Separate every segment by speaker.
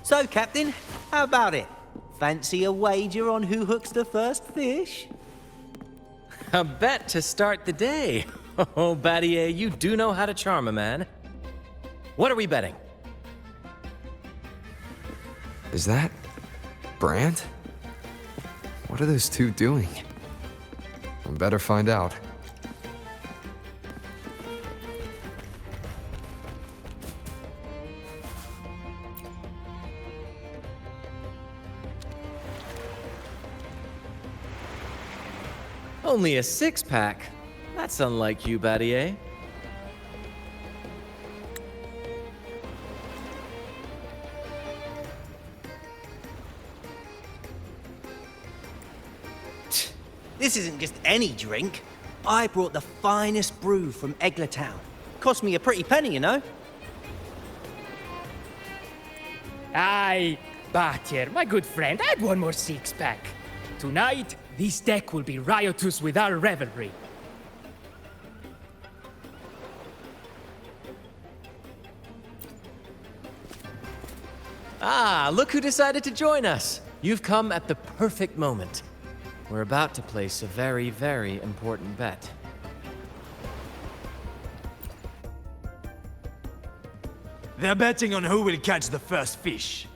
Speaker 1: So, Captain, how about it? Fancy a wager on who hooks the first fish?
Speaker 2: A bet to start the day. Oh, Battier, you do know how to charm a man. What are we betting?
Speaker 3: Is that Brant? What are those two doing? I better find out.
Speaker 2: Only a six-pack? That's unlike you, Battier.
Speaker 1: This isn't just any drink. I brought the finest brew from Town. Cost me a pretty penny, you know?
Speaker 4: Aye, Battier, my good friend, add one more six-pack. Tonight, this deck will be riotous with our revelry.
Speaker 2: Ah, look who decided to join us. You've come at the perfect moment. We're about to place a very, very important bet.
Speaker 5: They're betting on who will catch the first fish.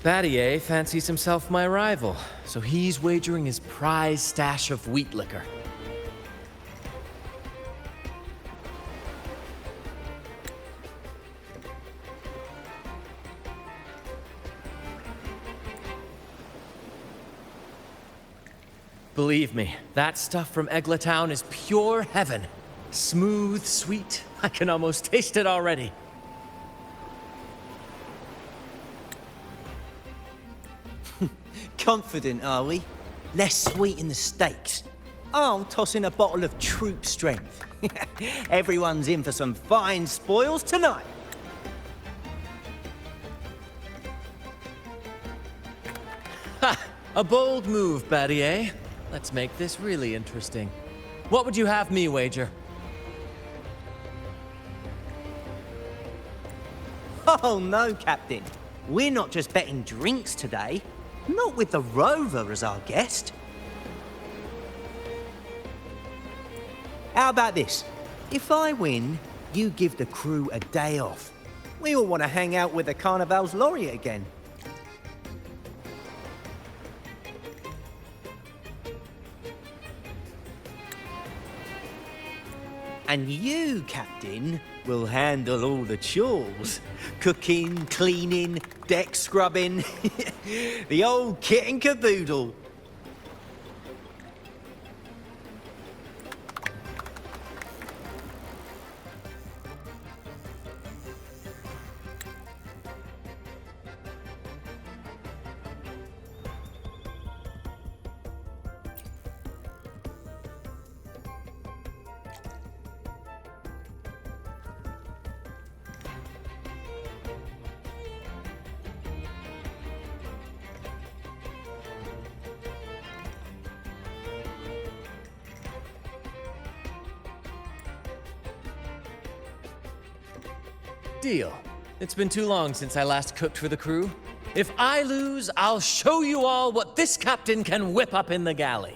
Speaker 2: Battier fancies himself my rival, so he's wagering his prize stash of wheat liquor. Believe me, that stuff from Town is pure heaven. Smooth, sweet. I can almost taste it already.
Speaker 1: Confident, are we? Less sweet in the steaks. I'll toss in a bottle of Troupe strength. Everyone's in for some fine spoils tonight.
Speaker 2: Ha! A bold move, Battier. Let's make this really interesting. What would you have me wager?
Speaker 1: Oh no, Captain. We're not just betting drinks today. Not with the Rover as our guest. How about this? If I win, you give the crew a day off. We all want to hang out with the Carnival's laureate again. And you, Captain, will handle all the chores. Cooking, cleaning, deck scrubbing. The old kit and caboodle.
Speaker 2: Deal. It's been too long since I last cooked for the crew. If I lose, I'll show you all what this captain can whip up in the galley.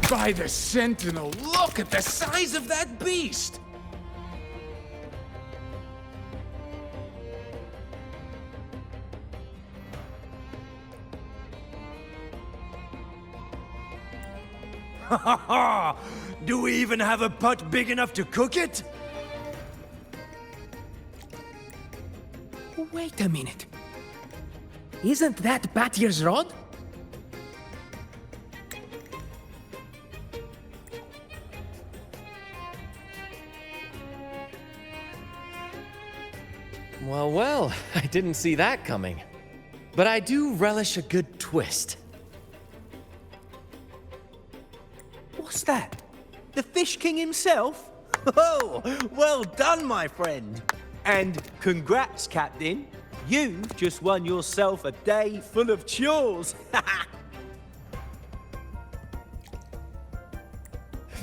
Speaker 6: By the Sentinel, look at the size of that beast!
Speaker 5: Ha ha ha! Do we even have a pot big enough to cook it?
Speaker 4: Wait a minute. Isn't that Battier's rod?
Speaker 2: Well, well, I didn't see that coming. But I do relish a good twist.
Speaker 1: What's that? The Fish King himself? Oh, well done, my friend. And congrats, Captain. You've just won yourself a day full of chores.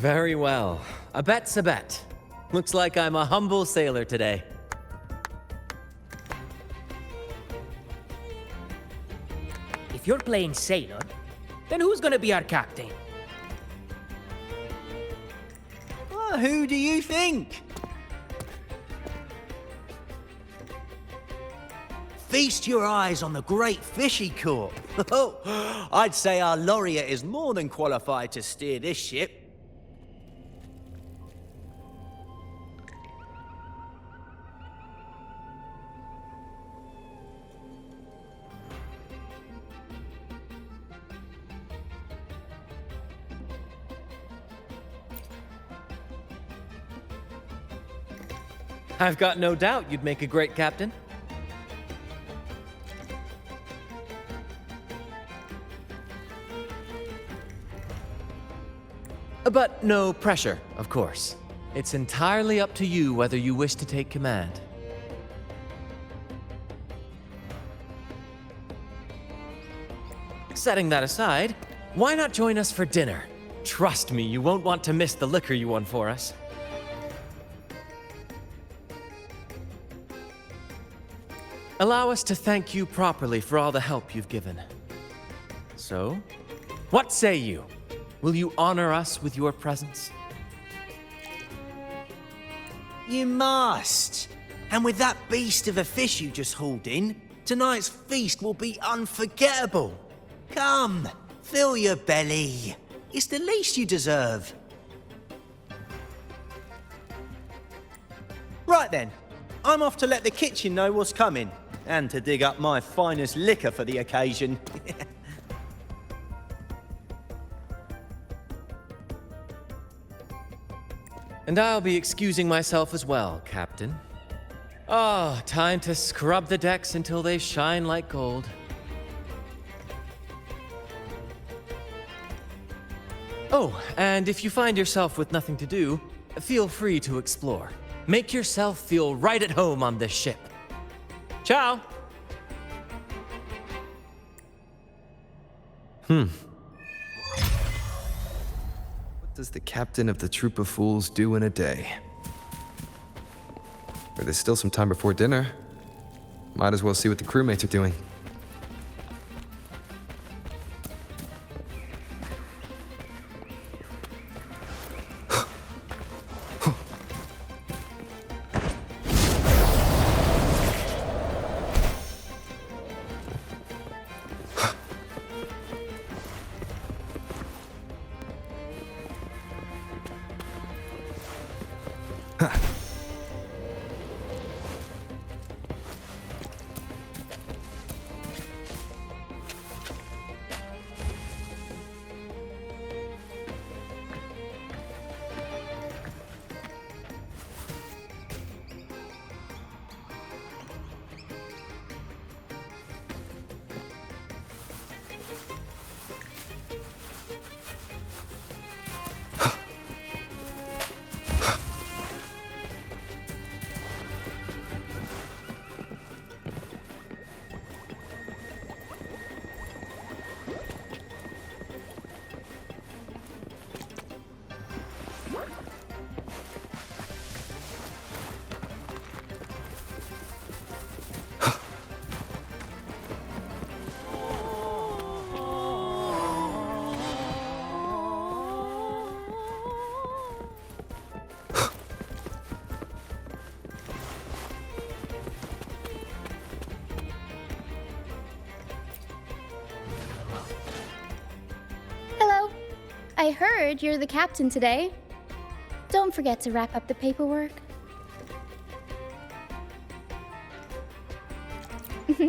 Speaker 2: Very well. A bet's a bet. Looks like I'm a humble sailor today.
Speaker 4: If you're playing sailor, then who's gonna be our captain?
Speaker 1: Who do you think? Feast your eyes on the great fishy court. Oh, I'd say our laureate is more than qualified to steer this ship.
Speaker 2: I've got no doubt you'd make a great captain. But no pressure, of course. It's entirely up to you whether you wish to take command. Setting that aside, why not join us for dinner? Trust me, you won't want to miss the liquor you won for us. Allow us to thank you properly for all the help you've given. So, what say you? Will you honor us with your presence?
Speaker 1: You must. And with that beast of a fish you just hauled in, tonight's feast will be unforgettable. Come, fill your belly. It's the least you deserve. Right then, I'm off to let the kitchen know what's coming, and to dig up my finest liquor for the occasion.
Speaker 2: And I'll be excusing myself as well, Captain. Oh, time to scrub the decks until they shine like gold. Oh, and if you find yourself with nothing to do, feel free to explore. Make yourself feel right at home on this ship. Ciao!
Speaker 3: What does the captain of the Troupe of Fools do in a day? Or there's still some time before dinner. Might as well see what the crewmates are doing.
Speaker 7: I heard you're the captain today. Don't forget to wrap up the paperwork.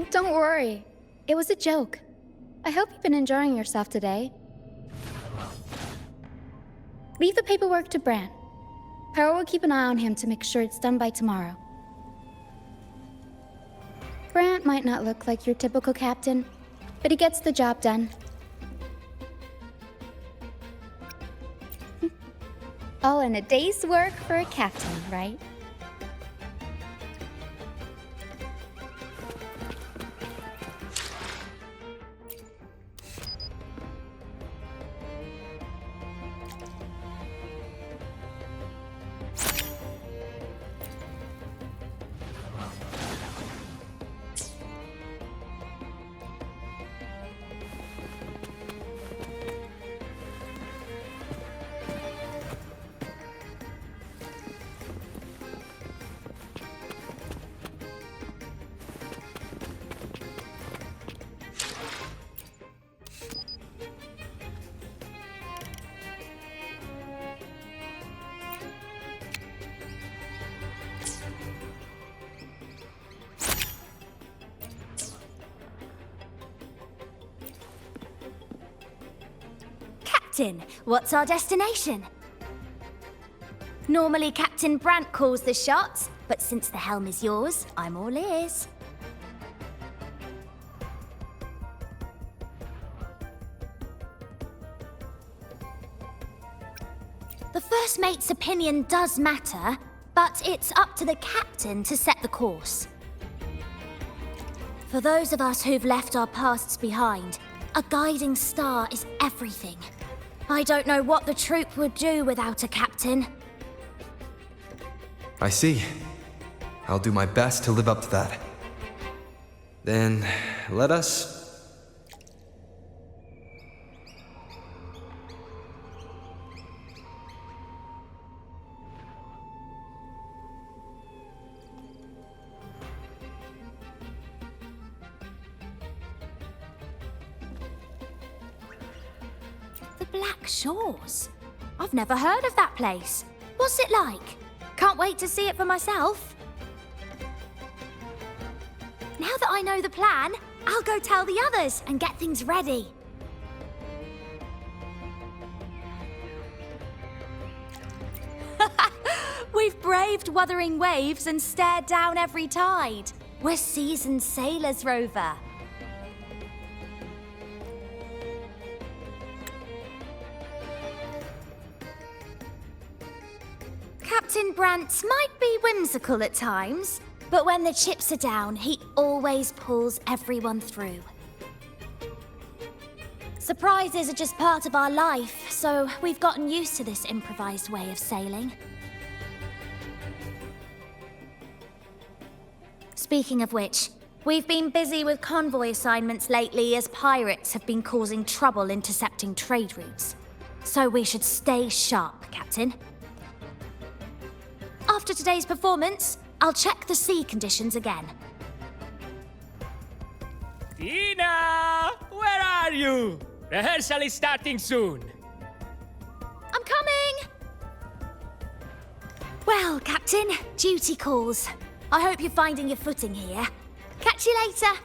Speaker 7: Don't worry. It was a joke. I hope you've been enjoying yourself today. Leave the paperwork to Brant. Pearl will keep an eye on him to make sure it's done by tomorrow. Brant might not look like your typical captain, but he gets the job done. All in a day's work for a captain, right?
Speaker 8: Captain, what's our destination? Normally Captain Brant calls the shots, but since the helm is yours, I'm all ears. The first mate's opinion does matter, but it's up to the captain to set the course. For those of us who've left our pasts behind, a guiding star is everything. I don't know what the troupe would do without a captain.
Speaker 3: I see. I'll do my best to live up to that. Then, let us...
Speaker 8: The Black Shores? I've never heard of that place. What's it like? Can't wait to see it for myself. Now that I know the plan, I'll go tell the others and get things ready. We've braved Wuthering waves and stared down every tide. We're seasoned sailors, Rover. Captain Brant might be whimsical at times, but when the chips are down, he always pulls everyone through. Surprises are just part of our life, so we've gotten used to this improvised way of sailing. Speaking of which, we've been busy with convoy assignments lately as pirates have been causing trouble intercepting trade routes. So we should stay sharp, Captain. After today's performance, I'll check the sea conditions again.
Speaker 4: Tina! Where are you? Rehearsal is starting soon.
Speaker 8: I'm coming! Well, Captain, duty calls. I hope you're finding your footing here. Catch you later.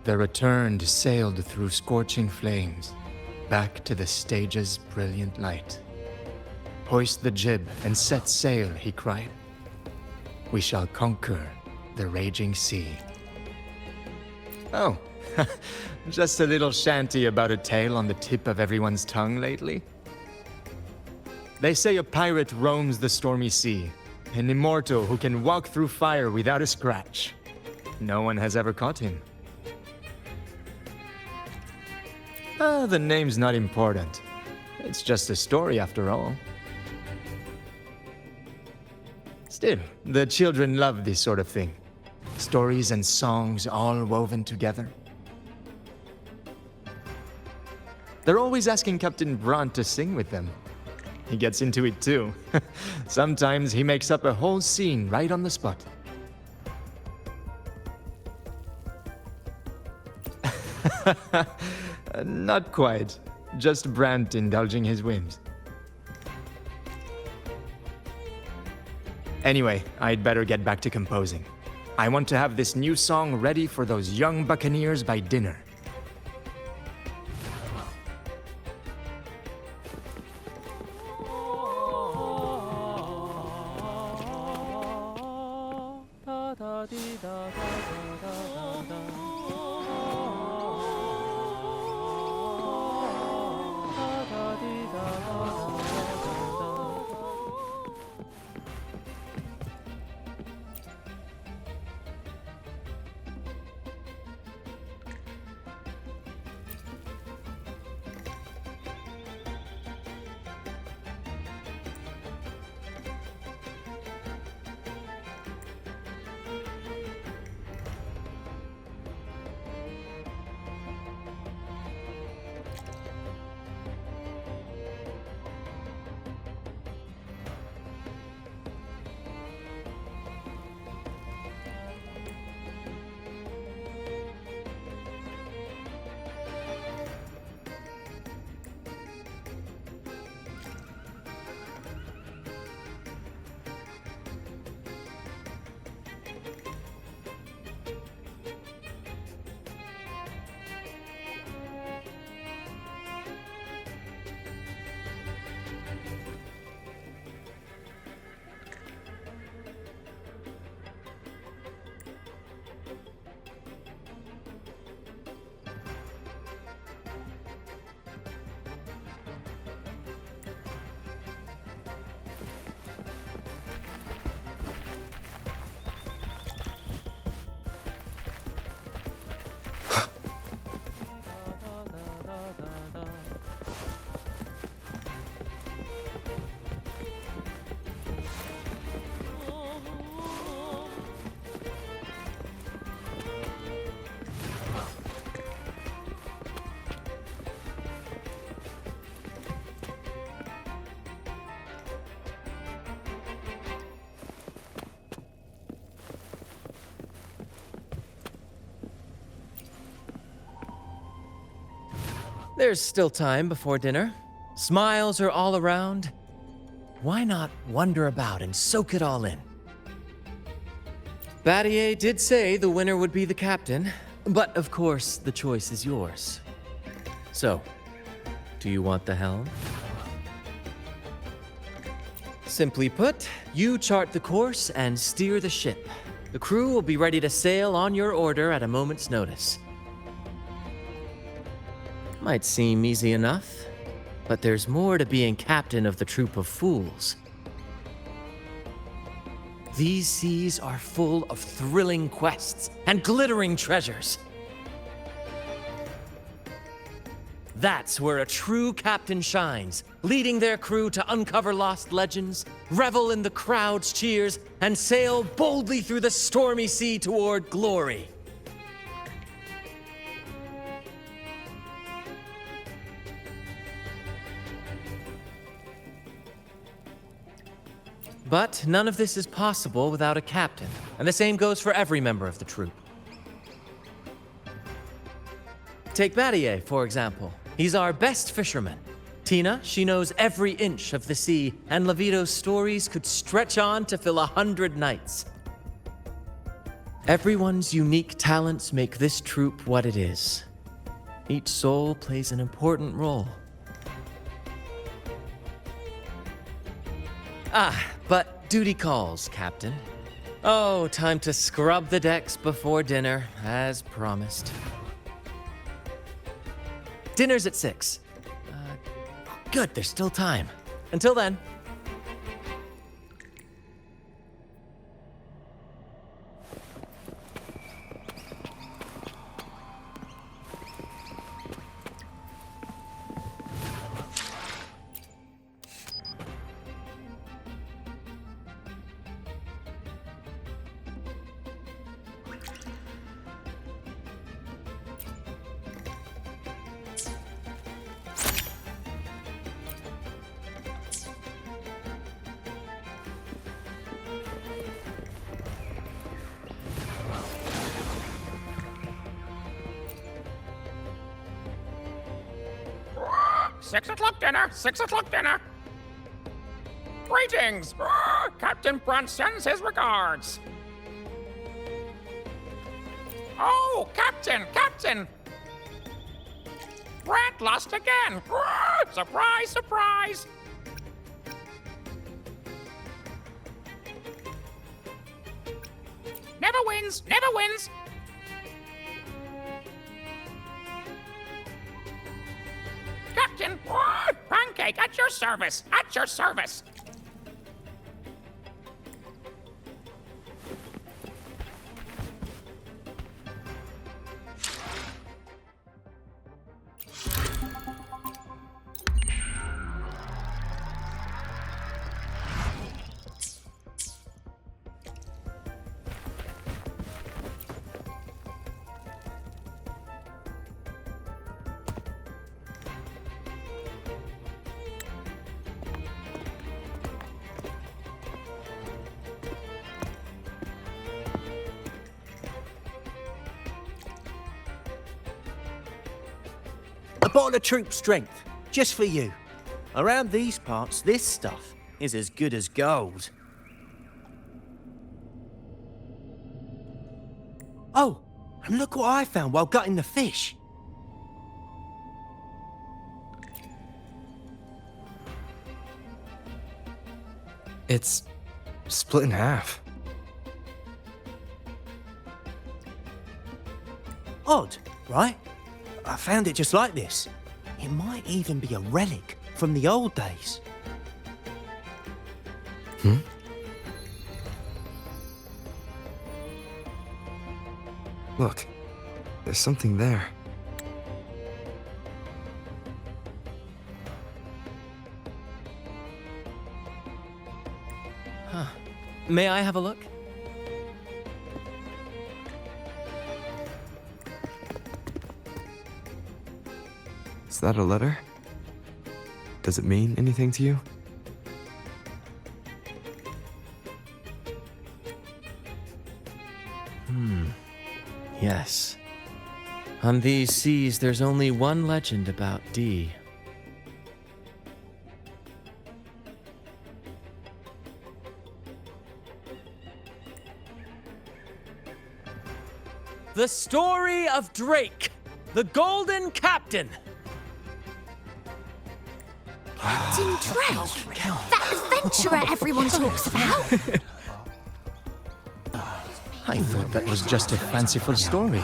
Speaker 9: The Returned sailed through scorching flames, back to the stage's brilliant light. Hoist the jib and set sail, he cried. We shall conquer the raging sea. Oh, just a little shanty about a tale on the tip of everyone's tongue lately. They say a pirate roams the stormy sea, an immortal who can walk through fire without a scratch. No one has ever caught him. The name's not important. It's just a story after all. Still, the children love this sort of thing. Stories and songs all woven together. They're always asking Captain Brant to sing with them. He gets into it too. Sometimes he makes up a whole scene right on the spot. Not quite. Just Brant indulging his whims. Anyway, I'd better get back to composing. I want to have this new song ready for those young buccaneers by dinner.
Speaker 2: There's still time before dinner. Smiles are all around. Why not wander about and soak it all in? Battier did say the winner would be the captain, but of course the choice is yours. So, do you want the helm? Simply put, you chart the course and steer the ship. The crew will be ready to sail on your order at a moment's notice. Might seem easy enough, but there's more to being captain of the Troupe of Fools. These seas are full of thrilling quests and glittering treasures. That's where a true captain shines, leading their crew to uncover lost legends, revel in the crowd's cheers, and sail boldly through the stormy sea toward glory. But none of this is possible without a captain, and the same goes for every member of the troupe. Take Battier, for example. He's our best fisherman. Tina, she knows every inch of the sea, and Levito's stories could stretch on to fill 100 nights. Everyone's unique talents make this troupe what it is. Each soul plays an important role. But duty calls, Captain. Oh, time to scrub the decks before dinner, as promised. Dinner's at 6. Good, there's still time. Until then.
Speaker 6: 6 o'clock dinner, 6 o'clock dinner. Greetings! Captain Brant sends his regards. Oh, Captain, Captain! Brant lost again! Surprise, surprise! Never wins, never wins! Captain, pancake at your service, at your service!
Speaker 1: A bottle of Troupe strength, just for you. Around these parts, this stuff is as good as gold. Oh, and look what I found while gutting the fish.
Speaker 3: It's split in half.
Speaker 1: Odd, right? I found it just like this. It might even be a relic from the old days.
Speaker 3: Look, there's something there.
Speaker 2: May I have a look?
Speaker 3: Is that a letter? Does it mean anything to you?
Speaker 2: Yes. On these seas, there's only one legend about Dee. The story of Drake, the Golden Captain.
Speaker 8: Captain Drake! That adventurer everyone talks about!
Speaker 9: I thought that was just a fanciful story.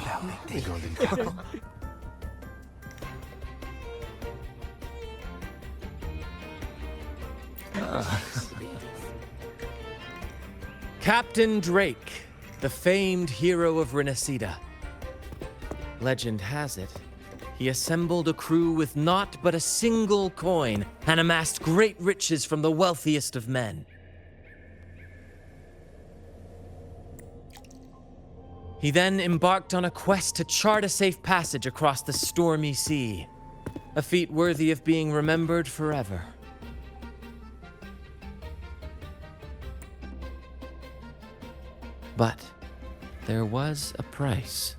Speaker 2: Captain Drake, the famed hero of Renacida. Legend has it, he assembled a crew with naught but a single coin and amassed great riches from the wealthiest of men. He then embarked on a quest to chart a safe passage across the stormy sea, a feat worthy of being remembered forever. But there was a price.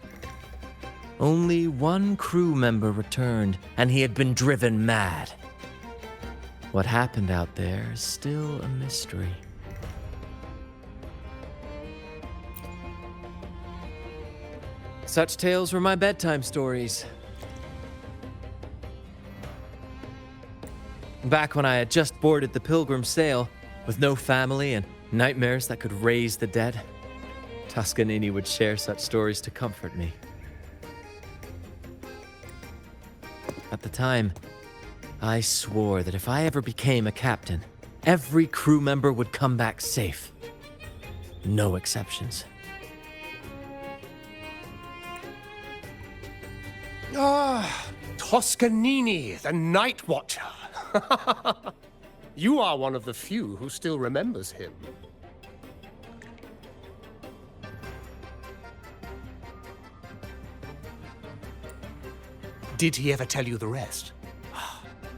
Speaker 2: Only one crew member returned, and he had been driven mad. What happened out there is still a mystery. Such tales were my bedtime stories. Back when I had just boarded the Pilgrim sail, with no family and nightmares that could raise the dead, Toscanini would share such stories to comfort me. At the time, I swore that if I ever became a captain, every crew member would come back safe. No exceptions.
Speaker 10: Ah, Toscanini, the Night Watcher. You are one of the few who still remembers him. Did he ever tell you the rest?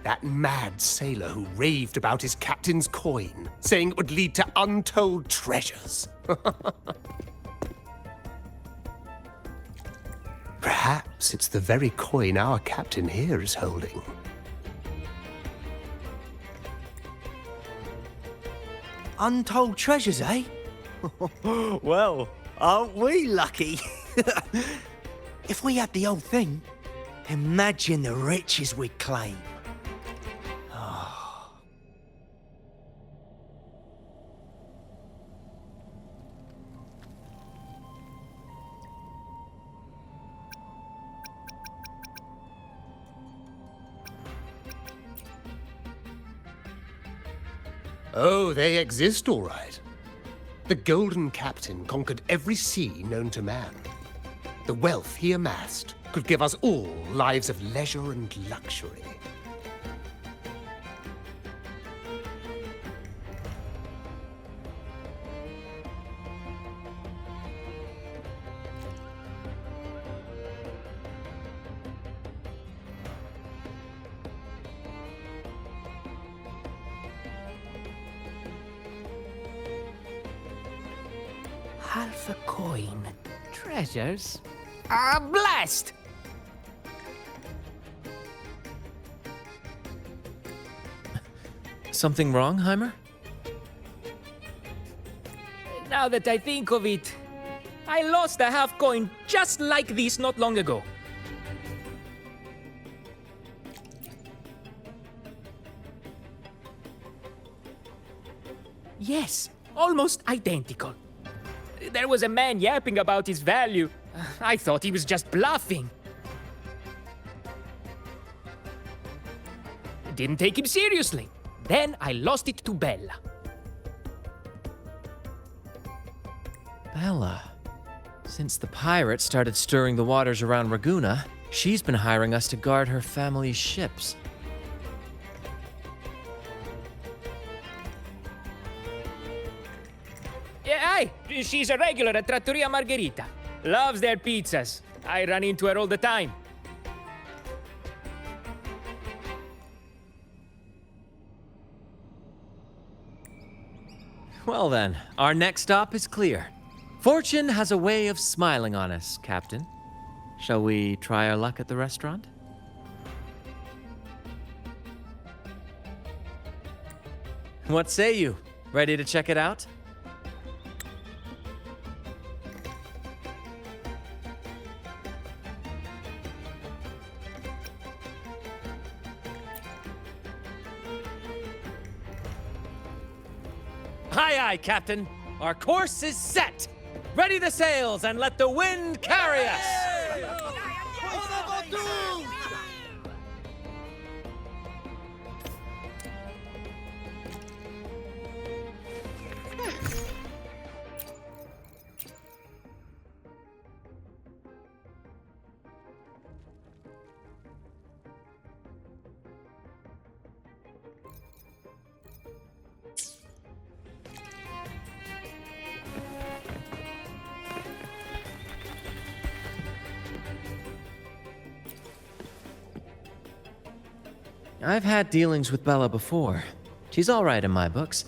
Speaker 10: That mad sailor who raved about his captain's coin, saying it would lead to untold treasures. Perhaps it's the very coin our captain here is holding.
Speaker 1: Untold treasures, eh? Well, aren't we lucky? If we had the whole thing, imagine the riches we'd claim.
Speaker 10: Oh, they exist, all right. The Golden Captain conquered every sea known to man. The wealth he amassed could give us all lives of leisure and luxury.
Speaker 4: Half a coin. Treasures? Ah, blast!
Speaker 2: Something wrong, Heimer?
Speaker 4: Now that I think of it, I lost a half coin just like this not long ago. Yes, almost identical. There was a man yapping about his value. I thought he was just bluffing. Didn't take him seriously. Then I lost it to Bella.
Speaker 2: Bella. Since the pirates started stirring the waters around Raguna, she's been hiring us to guard her family's ships.
Speaker 4: Yeah, aye, she's a regular at Trattoria Margherita. Loves their pizzas. I run into her all the time.
Speaker 2: Well then, our next stop is clear. Fortune has a way of smiling on us, Captain. Shall we try our luck at the restaurant? What say you? Ready to check it out? Aye, aye, Captain. Our course is set. Ready the sails and let the wind carry us. I've had dealings with Bella before. She's all right in my books,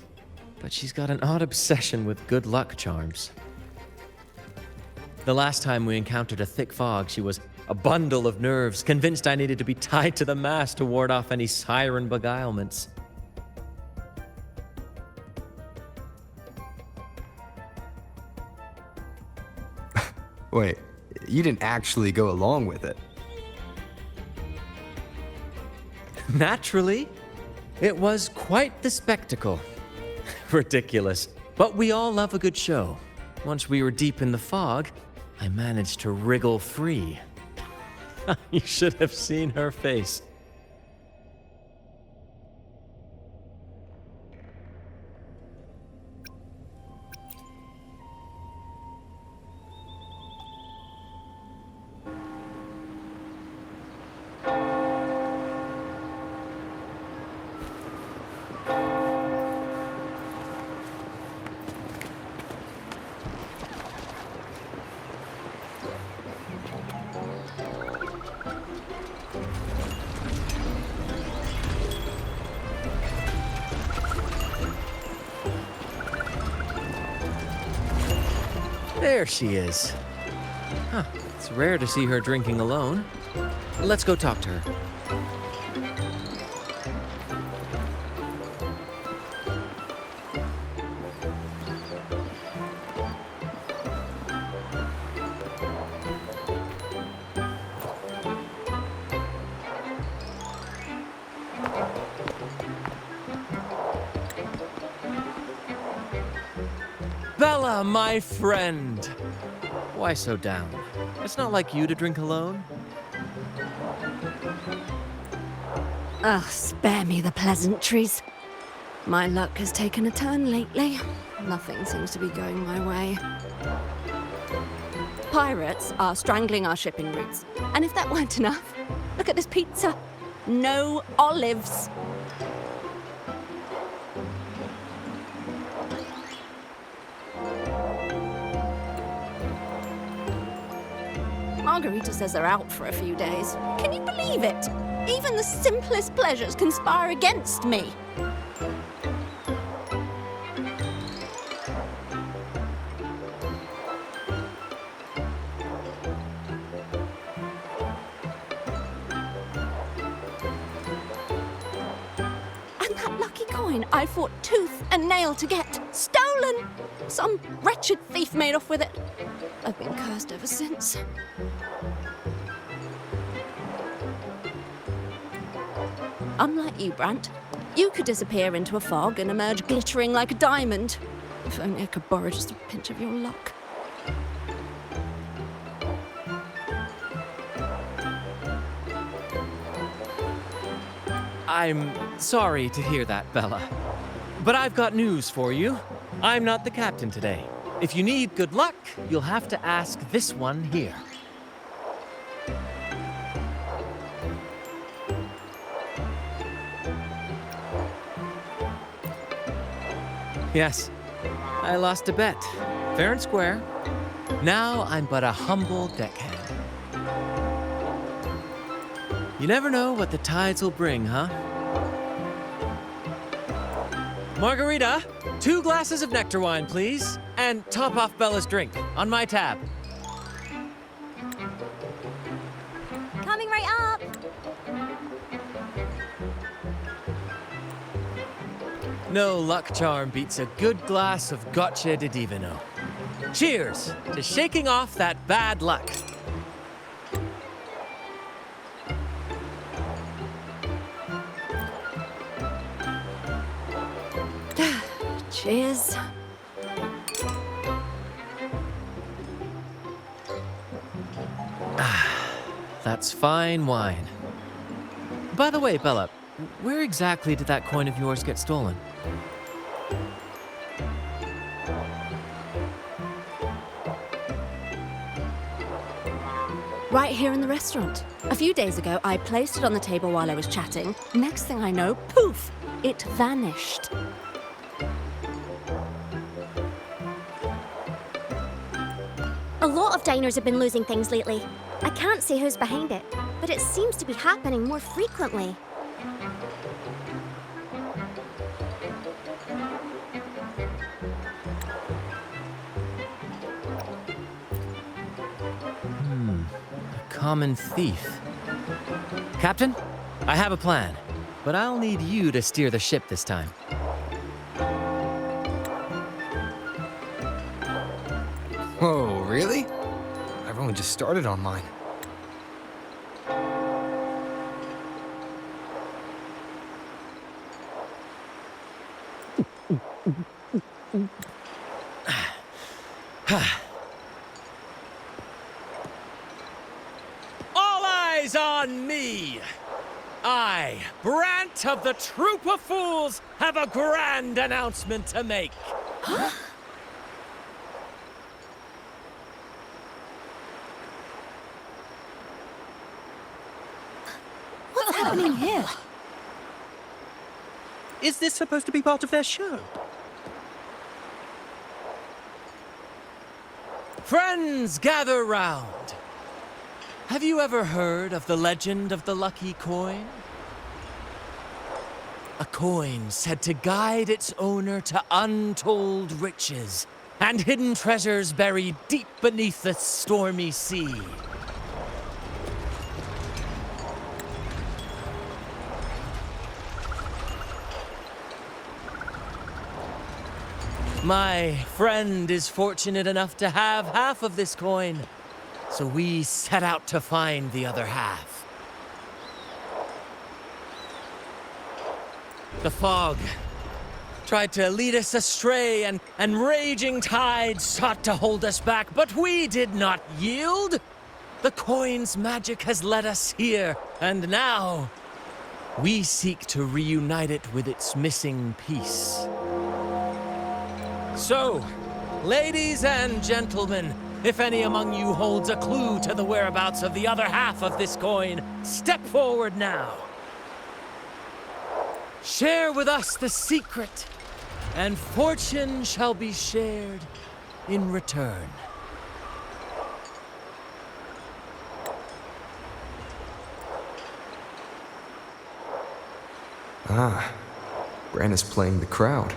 Speaker 2: but she's got an odd obsession with good luck charms. The last time we encountered a thick fog, she was a bundle of nerves, convinced I needed to be tied to the mast to ward off any siren beguilements.
Speaker 3: Wait, you didn't actually go along with it?
Speaker 2: Naturally. It was quite the spectacle. Ridiculous. But we all love a good show. Once we were deep in the fog, I managed to wriggle free. You should have seen her face. There she is. Huh, it's rare to see her drinking alone. Let's go talk to her. Bella, my friend! Why so down? It's not like you to drink alone.
Speaker 11: Ugh, spare me the pleasantries. My luck has taken a turn lately. Nothing seems to be going my way. Pirates are strangling our shipping routes. And if that weren't enough, look at this pizza. No olives. Margarita says they're out for a few days. Can you believe it? Even the simplest pleasures conspire against me. And that lucky coin I fought tooth and nail to get. Stolen! Some wretched thief made off with it. I've been cursed ever since. Unlike you, Brant, you could disappear into a fog and emerge glittering like a diamond. If only I could borrow just a pinch of your luck.
Speaker 2: I'm sorry to hear that, Bella. But I've got news for you. I'm not the captain today. If you need good luck, you'll have to ask this one here. Yes, I lost a bet. Fair and square. Now I'm but a humble deckhand. You never know what the tides will bring, huh? Margarita, 2 glasses of nectar wine, please. And top off Bella's drink on my tab.
Speaker 8: Coming right up.
Speaker 2: No luck charm beats a good glass of gotcha di divino. Cheers to shaking off that bad luck.
Speaker 11: Cheers.
Speaker 2: That's fine wine. By the way, Bella, where exactly did that coin of yours get stolen?
Speaker 11: Right here in the restaurant. A few days ago, I placed it on the table while I was chatting. Next thing I know, poof, it vanished.
Speaker 12: A lot of diners have been losing things lately. I can't say who's behind it, but it seems to be happening more frequently.
Speaker 2: A common thief. Captain, I have a plan, but I'll need you to steer the ship this time.
Speaker 3: Whoa, really? I've only just started on mine.
Speaker 2: All eyes on me! I, Brant of the Troupe of Fools, have a grand announcement to make.
Speaker 11: What's happening here?
Speaker 1: Is this supposed to be part of their show?
Speaker 2: Friends, gather round. Have you ever heard of the legend of the lucky coin? A coin said to guide its owner to untold riches and hidden treasures buried deep beneath the stormy sea. My friend is fortunate enough to have half of this coin, so we set out to find the other half. The fog tried to lead us astray, and raging tides sought to hold us back, but we did not yield. The coin's magic has led us here, and now we seek to reunite it with its missing piece. So, ladies and gentlemen, if any among you holds a clue to the whereabouts of the other half of this coin, step forward now. Share with us the secret, and fortune shall be shared in return.
Speaker 3: Ah, Brant is playing the crowd.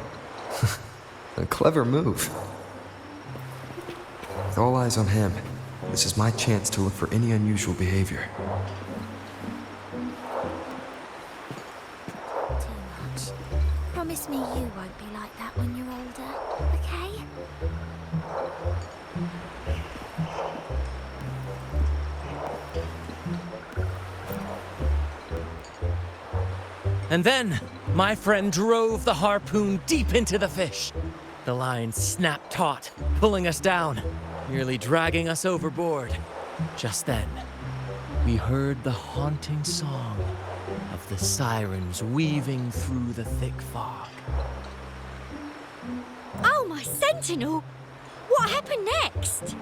Speaker 3: A clever move. With all eyes on him, this is my chance to look for any unusual behavior.
Speaker 8: Too much. Promise me you won't be like that when you're older, okay?
Speaker 2: And then, my friend drove the harpoon deep into the fish. The line snapped taut, pulling us down, nearly dragging us overboard. Just then, we heard the haunting song of the sirens weaving through the thick fog.
Speaker 12: Oh, my sentinel! What happened next?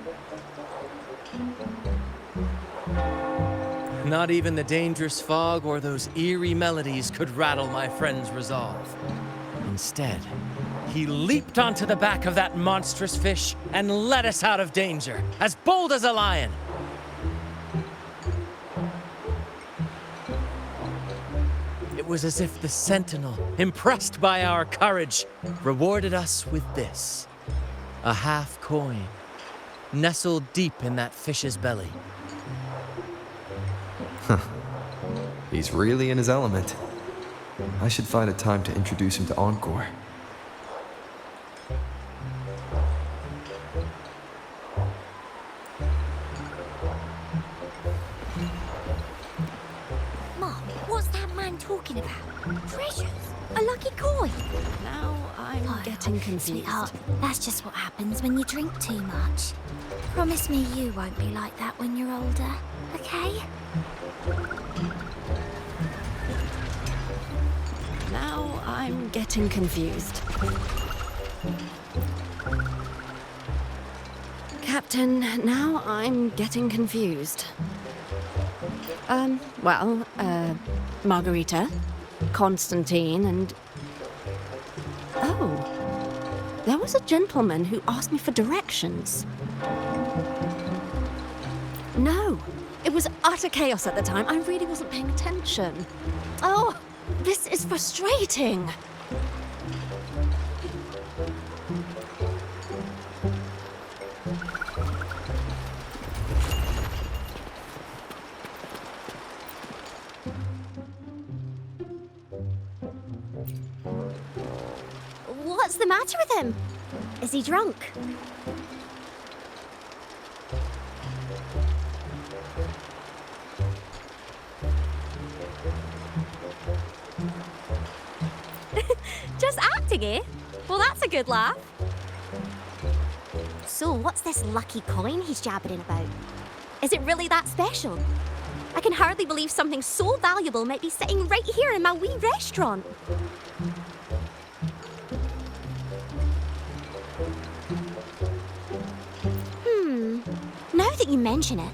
Speaker 2: Not even the dangerous fog or those eerie melodies could rattle my friend's resolve. Instead, he leaped onto the back of that monstrous fish and led us out of danger, as bold as a lion. It was as if the sentinel, impressed by our courage, rewarded us with this: a half coin, nestled deep in that fish's belly.
Speaker 3: He's really in his element. I should find a time to introduce him to Encore.
Speaker 8: Mom, what's that man talking about? Treasures?
Speaker 12: A lucky coin?
Speaker 11: Now I'm getting confused.
Speaker 8: Sweetheart, that's just what happens when you drink too much. Promise me you won't be like that when you're older, okay?
Speaker 11: Now I'm getting confused. Captain, now I'm getting confused. Margarita, Constantine, and... Oh, there was a gentleman who asked me for directions. No, it was utter chaos at the time. I really wasn't paying attention. Oh, this is frustrating.
Speaker 12: What's the matter with him? Is he drunk? Just acting, eh? Well, that's a good laugh. So, what's this lucky coin he's jabbering about? Is it really that special? I can hardly believe something so valuable might be sitting right here in my wee restaurant. Now that you mention it,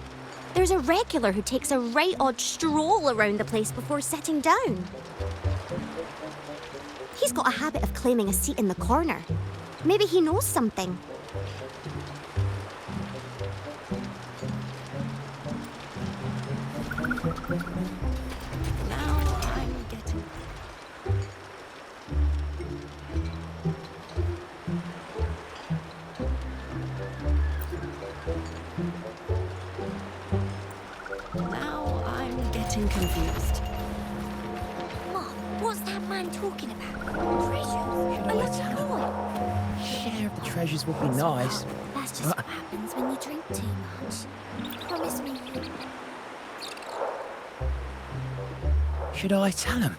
Speaker 12: there's a regular who takes a right odd stroll around the place before sitting down. He's got a habit of claiming a seat in the corner. Maybe he knows something.
Speaker 11: Now I'm getting... Now I'm getting confused.
Speaker 8: Mom, what's that man talking about? Treasures? A lucky coin?
Speaker 4: Share the treasures would be nice.
Speaker 8: That's just what happens when you drink too much. Promise me you...
Speaker 4: Should I tell him?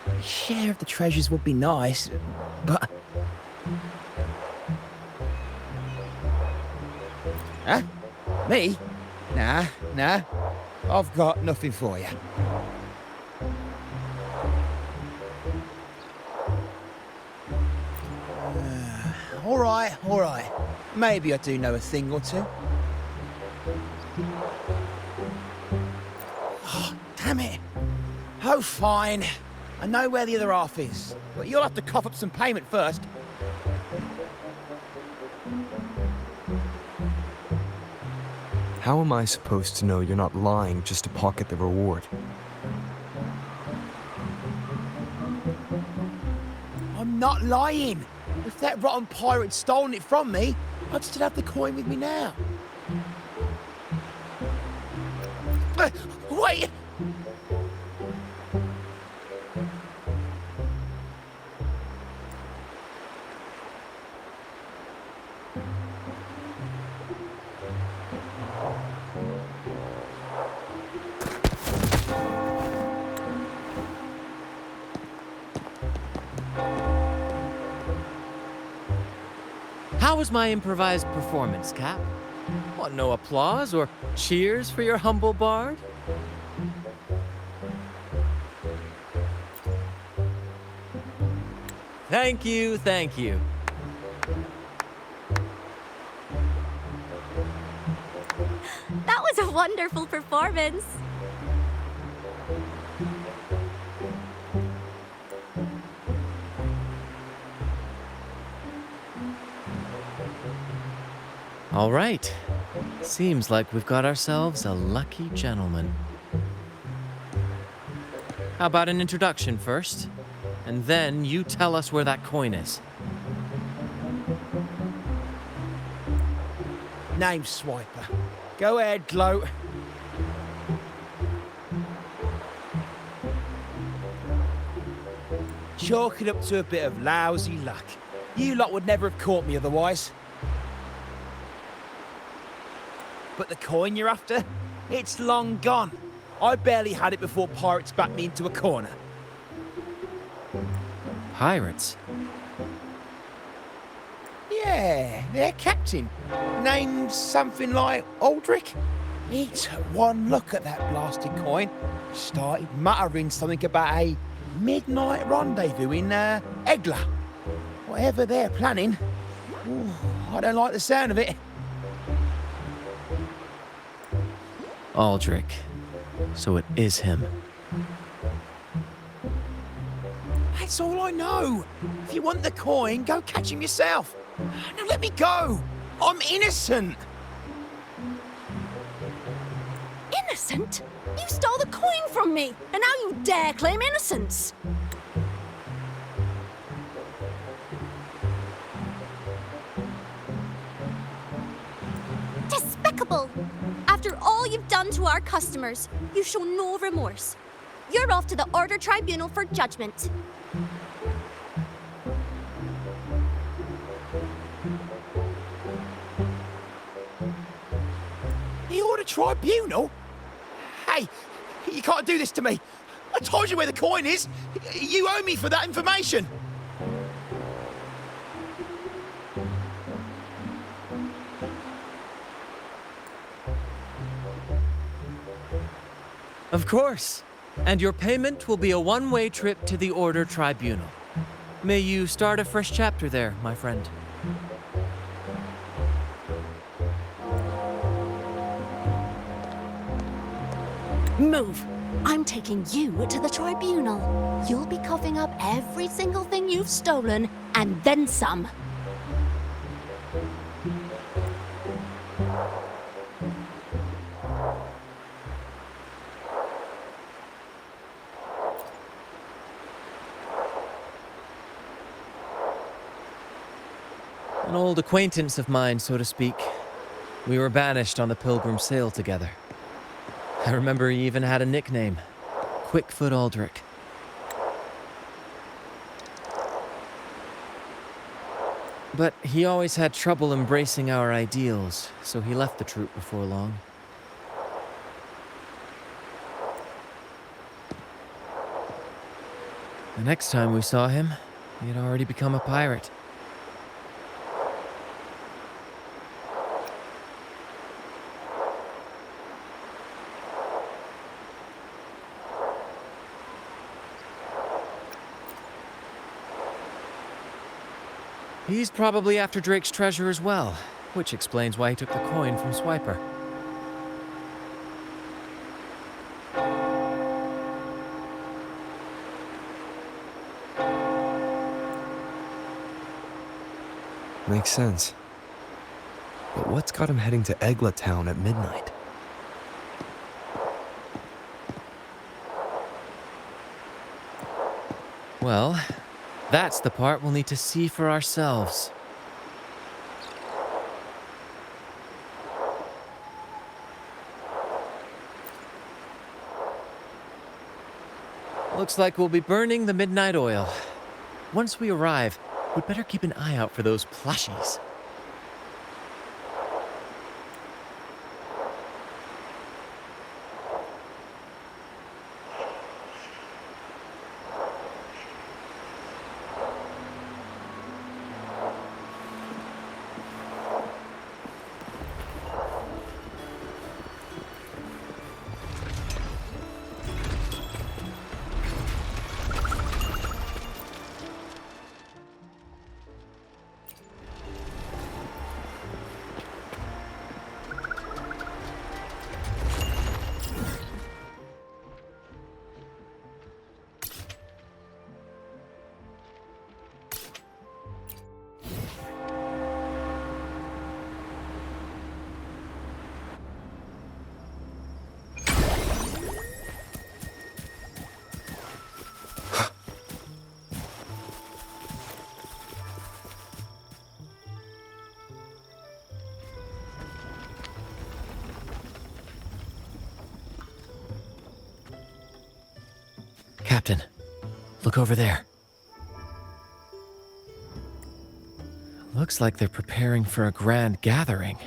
Speaker 13: A share of the treasures would be nice, but... Huh? Me? Nah. I've got nothing for you. All right. Maybe I do know a thing or two. Oh, damn it. Oh, fine. I know where the other half is, but you'll have to cough up some payment first.
Speaker 3: How am I supposed to know you're not lying just to pocket the reward?
Speaker 13: I'm not lying. If that rotten pirate had stolen it from me, I'd still have the coin with me now. Wait!
Speaker 2: How was my improvised performance, Cap? What, no applause or cheers for your humble bard? Thank you.
Speaker 12: That was a wonderful performance.
Speaker 2: All right. Seems like we've got ourselves a lucky gentleman. How about an introduction first? And then you tell us where that coin is.
Speaker 13: Name Swiper. Go ahead, gloat. Chalk it up to a bit of lousy luck. You lot would never have caught me otherwise. But the coin you're after? It's long gone. I barely had it before pirates backed me into a corner.
Speaker 2: Pirates?
Speaker 13: Yeah, their captain. Named something like Aldric. He took one look at that blasted coin, started muttering something about a midnight rendezvous in Egla. Whatever they're planning. Ooh, I don't like the sound of it.
Speaker 2: Aldric. So it is him.
Speaker 13: That's all I know. If you want the coin, go catch him yourself. Now let me go. I'm innocent.
Speaker 11: Innocent? You stole the coin from me, and now you dare claim innocence.
Speaker 12: Despicable! After all you've done to our customers, you show no remorse. You're off to the Order Tribunal for judgment.
Speaker 13: The Order Tribunal? Hey, you can't do this to me. I told you where the coin is. You owe me for that information.
Speaker 2: Of course. And your payment will be a one-way trip to the Order Tribunal. May you start a fresh chapter there, my friend.
Speaker 11: Move. I'm taking you to the tribunal. You'll be coughing up every single thing you've stolen, and then some.
Speaker 2: An old acquaintance of mine, so to speak. We were banished on the Pilgrim Sail together. I remember he even had a nickname, Quickfoot Aldric. But he always had trouble embracing our ideals, so he left the troupe before long. The next time we saw him, he had already become a pirate. He's probably after Drake's treasure as well, which explains why he took the coin from Swiper.
Speaker 3: Makes sense. But what's got him heading to Egla Town at midnight?
Speaker 2: Well, that's the part we'll need to see for ourselves. Looks like we'll be burning the midnight oil. Once we arrive, we'd better keep an eye out for those plushies. Captain, look over there. Looks like they're preparing for a grand gathering.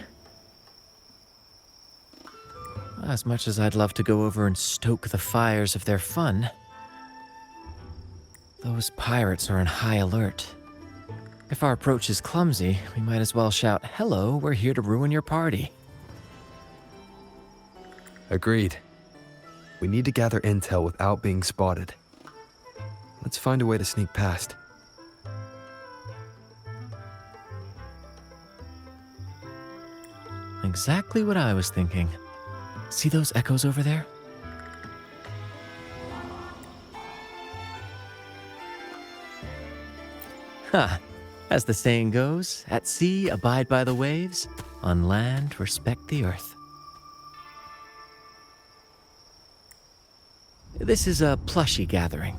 Speaker 2: As much as I'd love to go over and stoke the fires of their fun, those pirates are on high alert. If our approach is clumsy, we might as well shout, "Hello, we're here to ruin your party."
Speaker 3: Agreed. We need to gather intel without being spotted. Let's find a way to sneak past.
Speaker 2: Exactly what I was thinking. See those echoes over there? Ha! As the saying goes, at sea abide by the waves, on land respect the earth. This is a plushie gathering,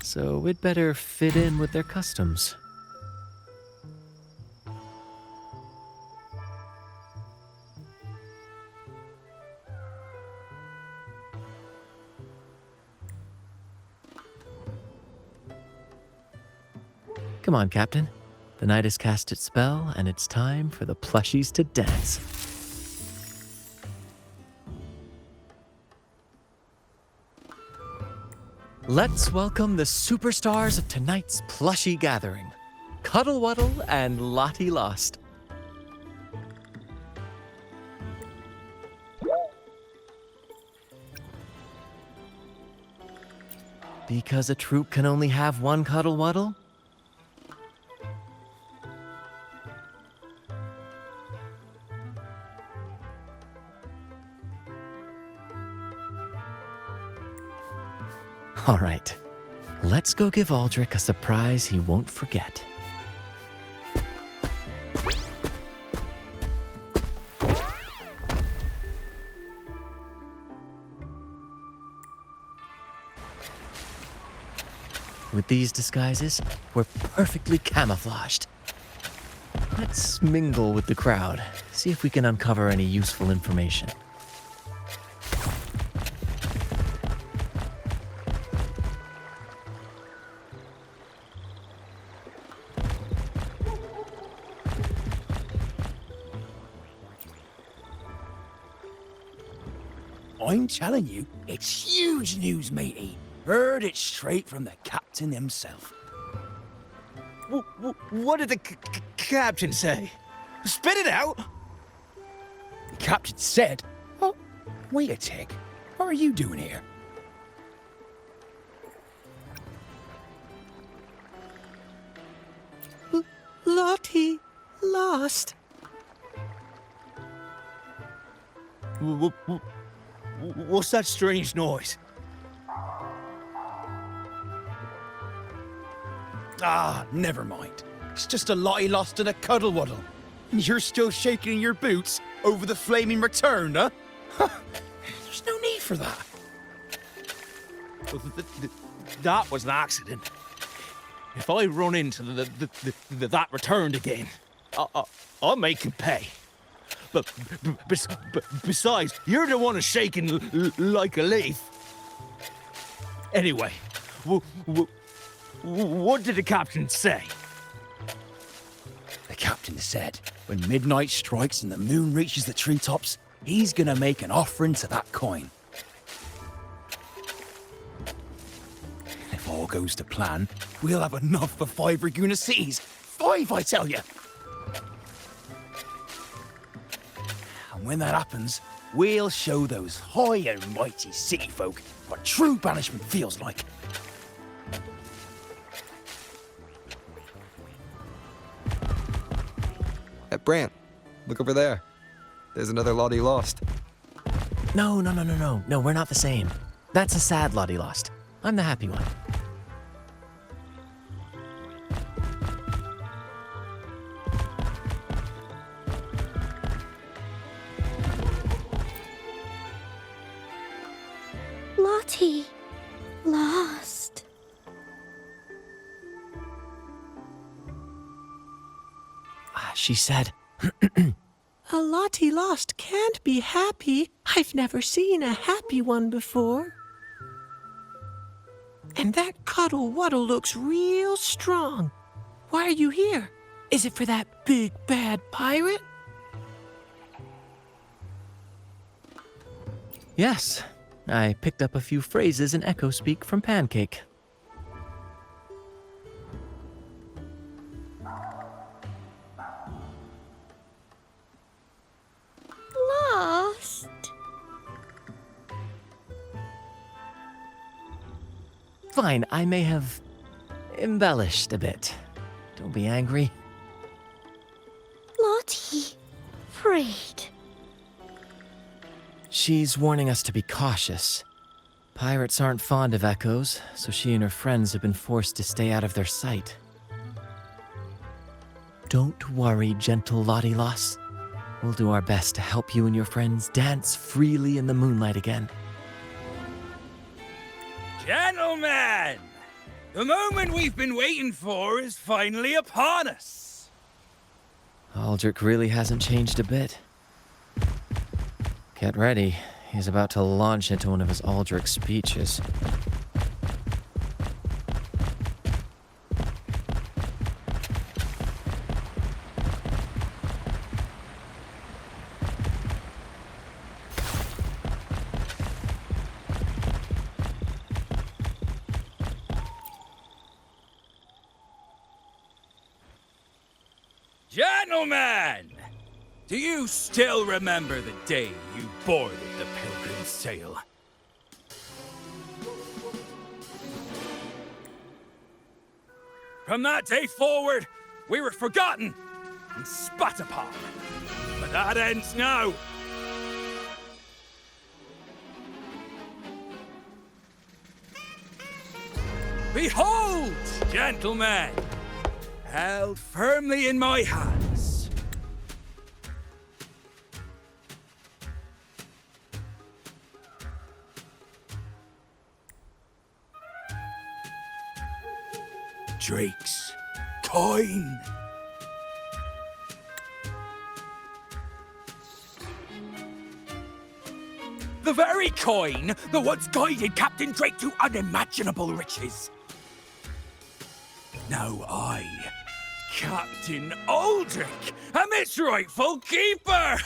Speaker 2: so we'd better fit in with their customs. Come on, Captain. The night has cast its spell, and it's time for the plushies to dance. Let's welcome the superstars of tonight's plushie gathering, Cuddle Wuddle and Lottie Lost. Because a troupe can only have one Cuddle Wuddle? All right, let's go give Aldric a surprise he won't forget. With these disguises, we're perfectly camouflaged. Let's mingle with the crowd, see if we can uncover any useful information.
Speaker 13: I'm telling you, it's huge news, matey. Heard it straight from the captain captain himself.
Speaker 5: What did the captain say? Spit it out!
Speaker 13: The captain said, "Oh, wait a tick. What are you doing here?"
Speaker 1: Lottie, lost.
Speaker 5: What's that strange noise?
Speaker 13: Ah, never mind. It's just a Lottie lost in a cuddle waddle. And you're still shaking in your boots over the flaming return, huh? There's no need for that.
Speaker 5: That was an accident. If I run into that returned again, I'll make you pay. But besides, you're the one who's shaking like a leaf. Anyway, what did the captain say?
Speaker 13: The captain said, when midnight strikes and the moon reaches the treetops, he's gonna make an offering to that coin. If all goes to plan, we'll have enough for 5 Raguna cities. 5, I tell you! And when that happens, we'll show those high and mighty city folk what true banishment feels like.
Speaker 3: Brant, look over there. There's another Lottie lost.
Speaker 2: No, we're not the same. That's a sad Lottie lost. I'm the happy one.
Speaker 12: Lottie, lost.
Speaker 2: She said,
Speaker 1: A Lottie lost can't be happy. I've never seen a happy one before. And that cuddle waddle looks real strong. Why are you here? Is it for that big bad pirate?
Speaker 2: yes. I picked up a few phrases in Echo Speak from Pancake.
Speaker 12: Lost.
Speaker 2: Fine, I may have embellished a bit. Don't be angry.
Speaker 12: Lottie, afraid.
Speaker 2: She's warning us to be cautious. Pirates aren't fond of echoes, so she and her friends have been forced to stay out of their sight. Don't worry, gentle Lottie Loss. We'll do our best to help you and your friends dance freely in the moonlight again.
Speaker 14: Gentlemen! The moment we've been waiting for is finally upon us!
Speaker 2: Aldric really hasn't changed a bit. Get ready. He's about to launch into one of his Aldric speeches.
Speaker 14: Gentlemen! Do you still remember the day you boarded the Pilgrim's Sail? From that day forward, we were forgotten and spat upon. But that ends now. Behold, gentlemen, held firmly in my hands. Drake's coin. The very coin that once guided Captain Drake to unimaginable riches. Now I, Captain Aldric, am its rightful keeper!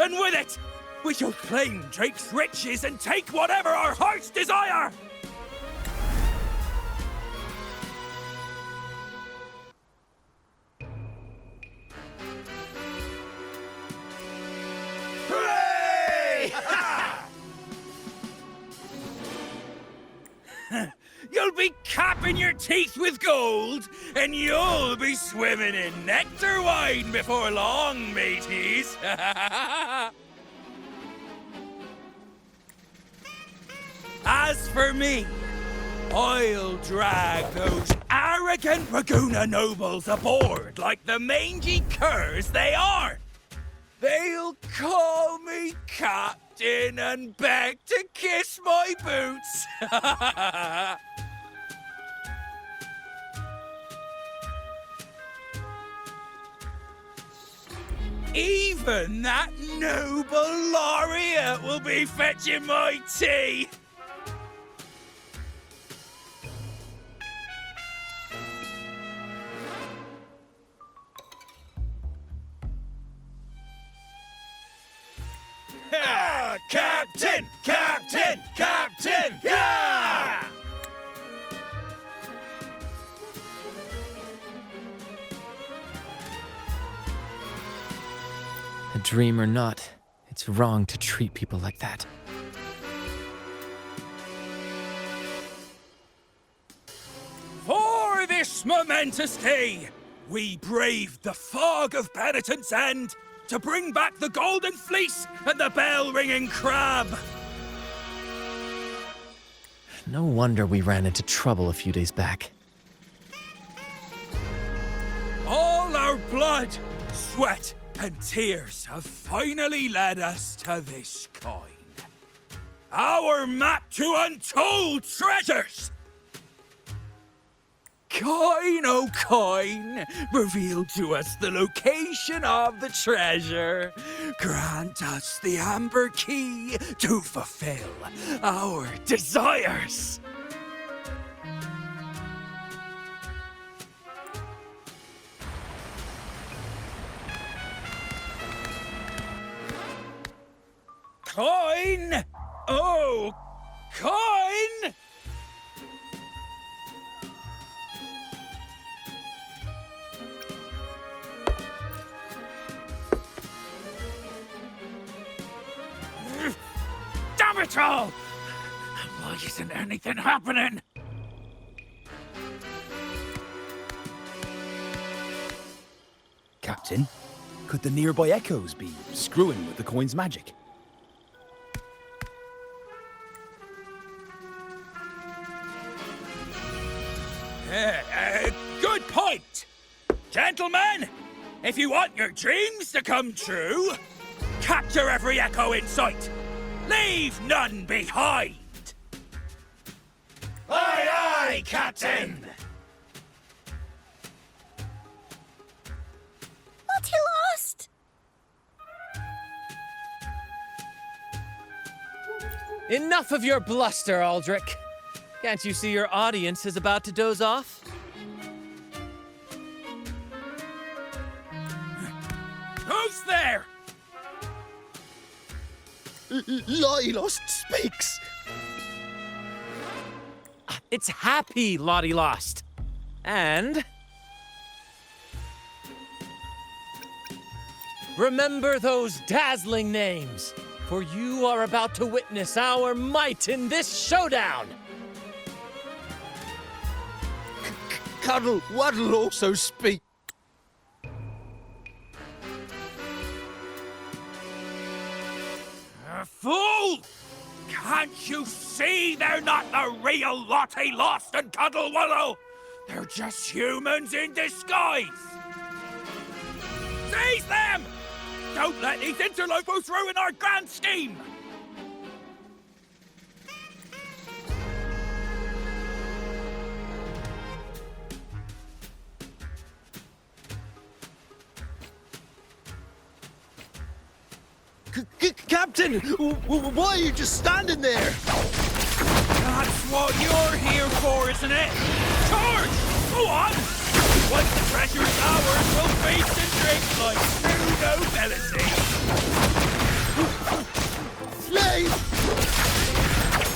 Speaker 14: and with it, we shall claim Drake's riches and take whatever our hearts desire! You'll be capping your teeth with gold, and you'll be swimming in nectar wine before long, mateys. As for me, I'll drag those arrogant Raguna nobles aboard like the mangy curs they are. They'll call me captain and beg to kiss my boots. Even that noble laureate will be fetching my tea. Captain! Captain! Captain! Yeah!
Speaker 2: A dream or not, it's wrong to treat people like that.
Speaker 14: For this momentous day, we braved the fog of penitence and to bring back the golden fleece and the bell-ringing crab.
Speaker 2: No wonder we ran into trouble a few days back.
Speaker 14: All our blood, sweat, and tears have finally led us to this coin. Our map to untold treasures! Coin, oh coin, reveal to us the location of the treasure. Grant us the amber key to fulfill our desires. Coin! Oh, coin! Damn it all! Why isn't anything happening?
Speaker 15: Captain, could the nearby echoes be screwing with the coin's magic?
Speaker 14: Good point! Gentlemen, if you want your dreams to come true, capture every echo in sight. Leave none behind! Aye, aye, Captain!
Speaker 12: What he lost?
Speaker 2: Enough of your bluster, Aldric. Can't you see your audience is about to doze off?
Speaker 14: Who's there?
Speaker 13: Lottie Lost speaks.
Speaker 2: It's happy, Lottie Lost. And remember those dazzling names, for you are about to witness our might in this showdown.
Speaker 13: Cuddle Waddle also speak.
Speaker 14: Fool! Can't you see they're not the real Lottie Lost and Cuddle Wallow? They're just humans in disguise! Seize them! Don't let these interlopers ruin our grand scheme!
Speaker 13: Captain, why are you just standing there?
Speaker 14: That's what you're here for, isn't it? Charge! Go on! Once the treasure's ours, we'll feast and drink like true nobility.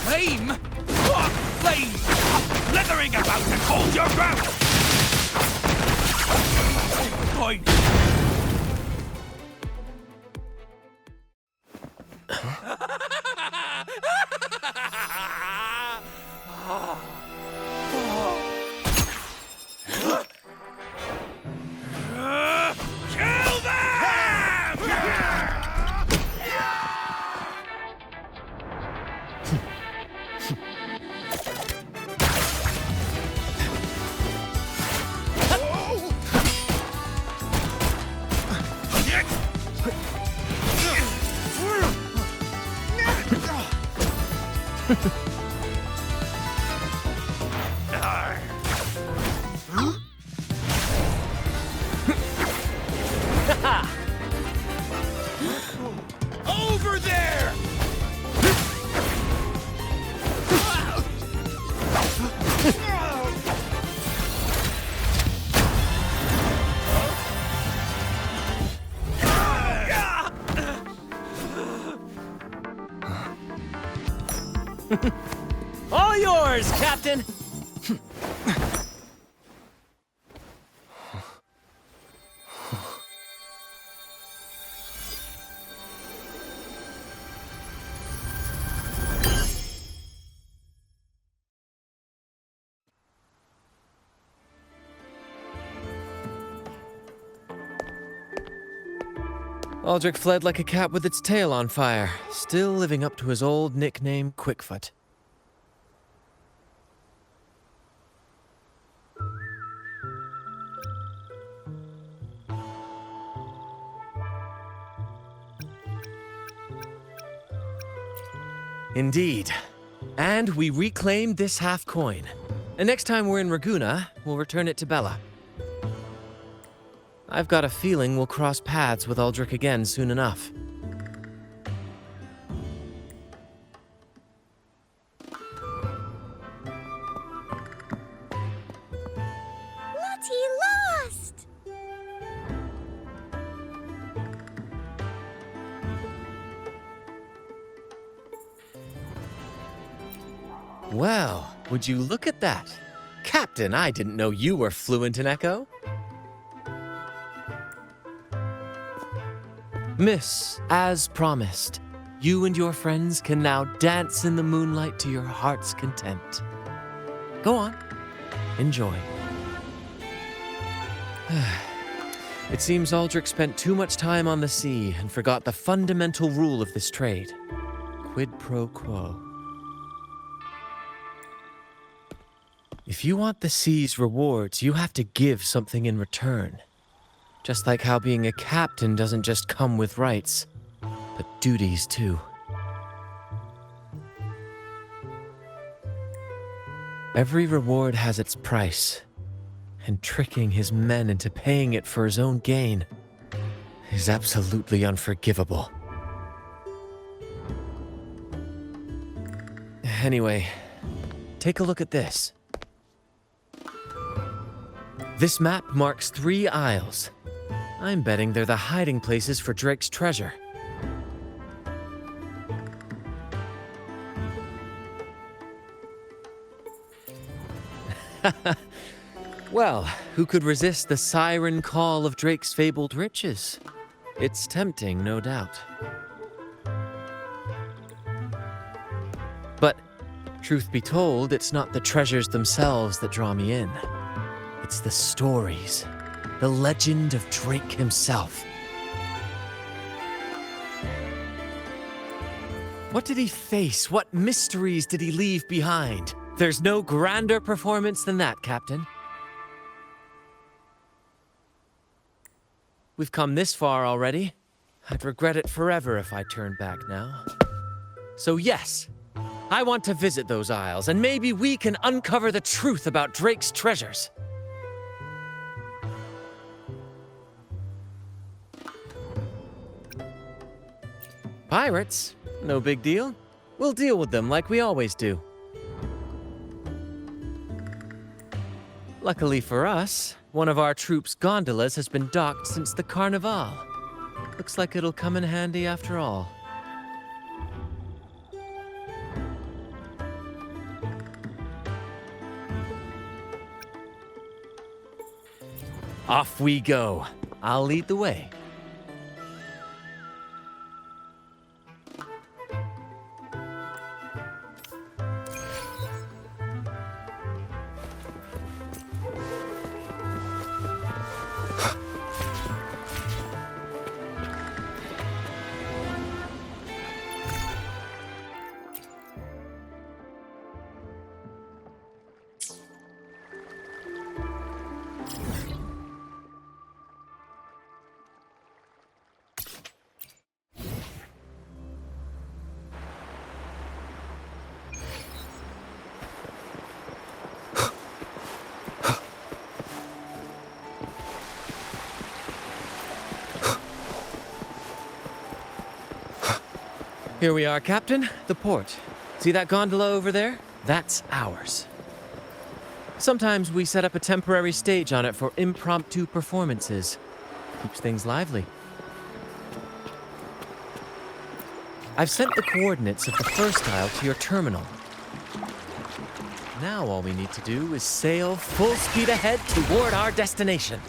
Speaker 14: Flame? What flame? Slithering about to hold your ground! Fine. Kill them! Over there!
Speaker 2: All yours, Captain! Aldric fled like a cat with its tail on fire, still living up to his old nickname, Quickfoot. Indeed. And we reclaimed this half coin. And next time we're in Raguna, we'll return it to Bella. I've got a feeling we'll cross paths with Aldric again soon enough.
Speaker 12: Lottie lost!
Speaker 2: Well, would you look at that? Captain, I didn't know you were fluent in Echo. Miss, as promised, you and your friends can now dance in the moonlight to your heart's content. Go on, enjoy. It seems Aldric spent too much time on the sea and forgot the fundamental rule of this trade. Quid pro quo. If you want the sea's rewards, you have to give something in return. Just like how being a captain doesn't just come with rights, but duties too. Every reward has its price, and tricking his men into paying it for his own gain is absolutely unforgivable. Anyway, take a look at this. This map marks 3 isles. I'm betting they're the hiding places for Drake's treasure. Well, who could resist the siren call of Drake's fabled riches? It's tempting, no doubt. But, truth be told, it's not the treasures themselves that draw me in. It's the stories. The legend of Drake himself. What did he face? What mysteries did he leave behind? There's no grander performance than that, Captain. We've come this far already. I'd regret it forever if I turned back now. So yes, I want to visit those isles, and maybe we can uncover the truth about Drake's treasures. Pirates? No big deal. We'll deal with them like we always do. Luckily for us, one of our Troupe's gondolas has been docked since the Carnival. Looks like it'll come in handy after all. Off we go. I'll lead the way. Here we are, Captain. The port. See that gondola over there? That's ours. Sometimes we set up a temporary stage on it for impromptu performances. Keeps things lively. I've sent the coordinates of the first isle to your terminal. Now all we need to do is sail full speed ahead toward our destination.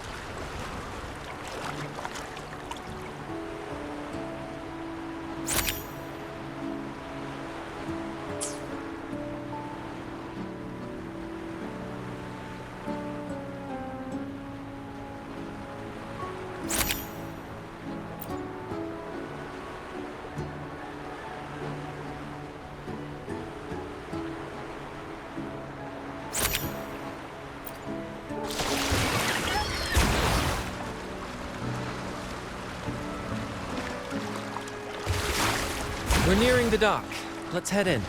Speaker 2: We're nearing the dock. Let's head in.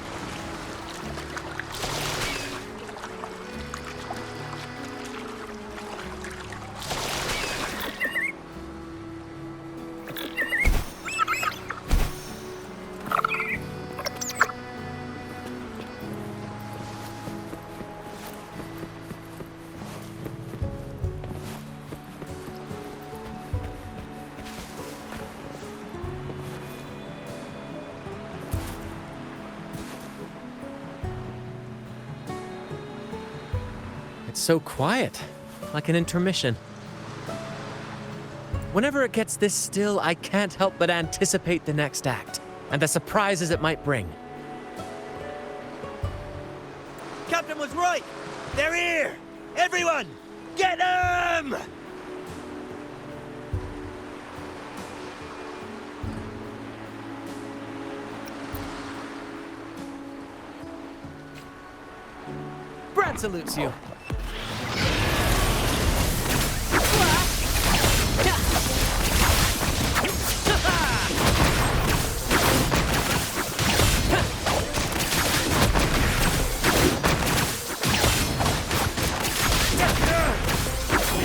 Speaker 2: It's so quiet, like an intermission. Whenever it gets this still, I can't help but anticipate the next act, and the surprises it might bring.
Speaker 1: Captain was right! They're here! Everyone, get them!
Speaker 2: Brant salutes you.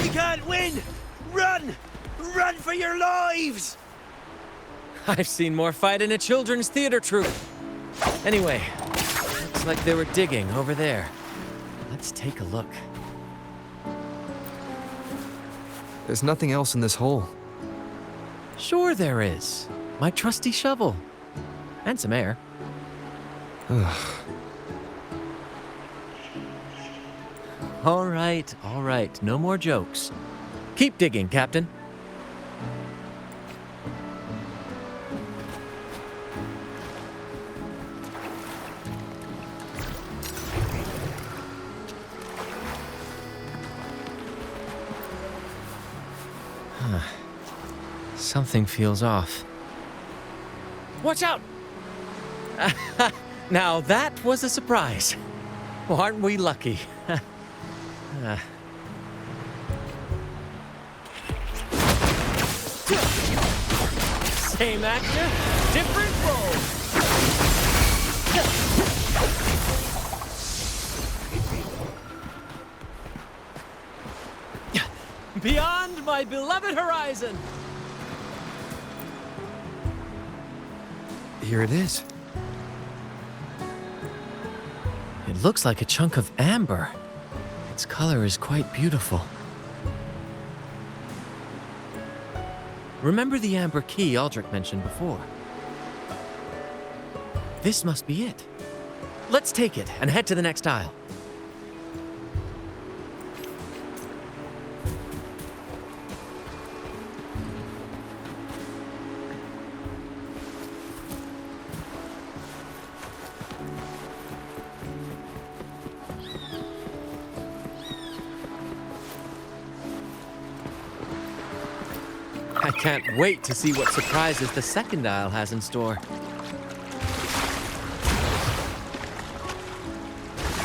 Speaker 1: You can't win! Run! Run for your lives!
Speaker 2: I've seen more fight in a children's theater troupe. Anyway, looks like they were digging over there. Let's take a look.
Speaker 3: There's nothing else in this hole.
Speaker 2: Sure there is. My trusty shovel. And some air. All right. No more jokes. Keep digging, Captain. Something feels off. Watch out! Now that was a surprise. Well, aren't we lucky? Same actor, different role. Beyond my beloved horizon.
Speaker 3: Here it is.
Speaker 2: It looks like a chunk of amber. Its color is quite beautiful. Remember the amber key Aldric mentioned before? This must be it. Let's take it and head to the next aisle. can't wait to see what surprises the second isle has in store.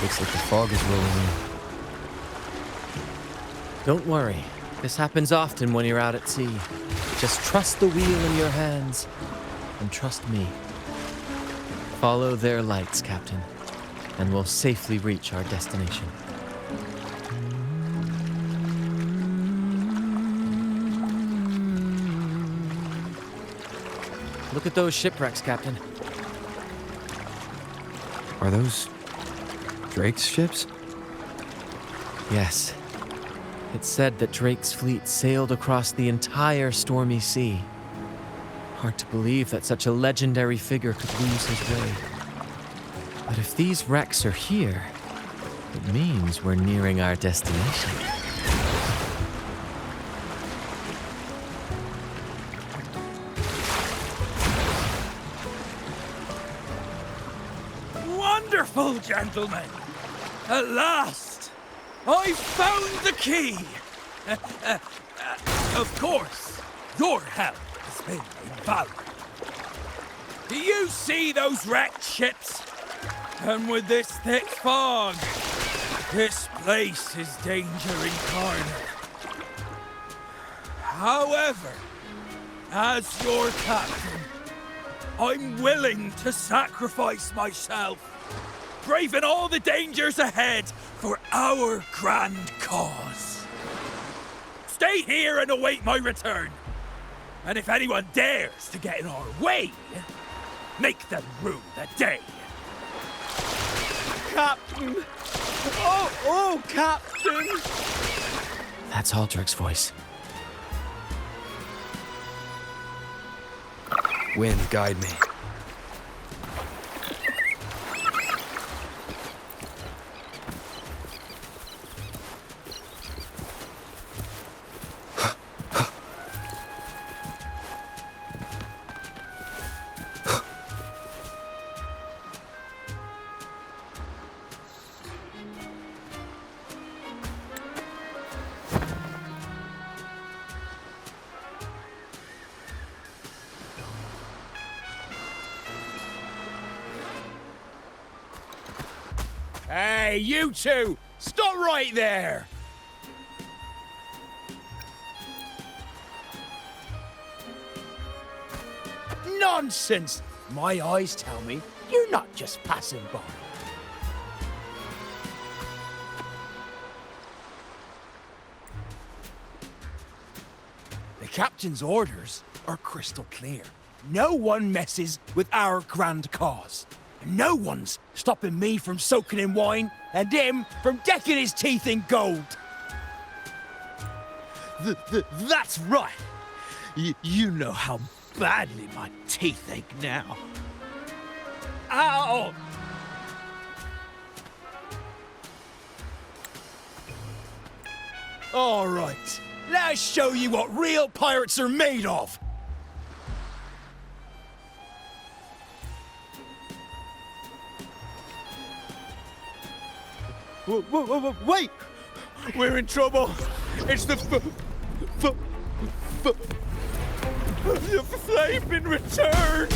Speaker 3: Looks like the fog is rolling in.
Speaker 2: Don't worry. This happens often when you're out at sea. Just trust the wheel in your hands, and trust me. Follow their lights, Captain, and we'll safely reach our destination. Look at those shipwrecks, Captain.
Speaker 3: Are those Drake's ships?
Speaker 2: Yes. It's said that Drake's fleet sailed across the entire stormy sea. Hard to believe that such a legendary figure could lose his way. But if these wrecks are here, it means we're nearing our destination.
Speaker 14: Wonderful, gentlemen! At last, I found the key! Of course, your help has been invaluable. Do you see those wrecked ships? And with this thick fog, this place is danger incarnate. However, as your captain, I'm willing to sacrifice myself, braving all the dangers ahead for our grand cause. Stay here and await my return. And if anyone dares to get in our way, make them rue the day.
Speaker 5: Captain! Oh, Captain!
Speaker 2: That's Aldric's voice.
Speaker 3: Wind, guide me.
Speaker 13: Hey, you two! Stop right there! Nonsense! My eyes tell me you're not just passing by. The captain's orders are crystal clear. No one messes with our grand cause. No one's stopping me from soaking in wine and him from decking his teeth in gold.
Speaker 5: That's right. You know how badly my teeth ache now. Ow!
Speaker 13: All right, let's show you what real pirates are made of.
Speaker 5: Wait! We're in trouble. It's the flame been returned.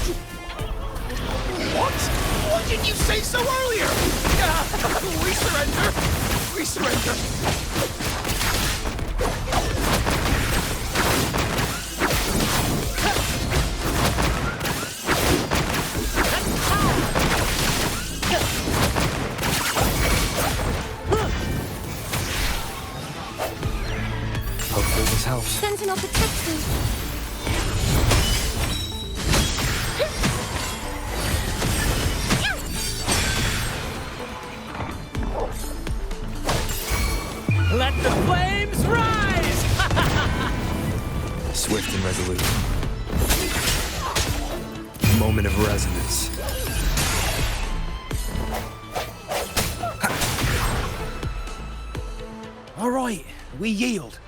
Speaker 13: What? Why didn't you say so earlier? We surrender. We surrender.
Speaker 3: Hopefully this helps.
Speaker 12: Sensing off the texting.
Speaker 2: Let the flames rise!
Speaker 3: Swift and resolute. Moment of resonance.
Speaker 13: All right, we yield.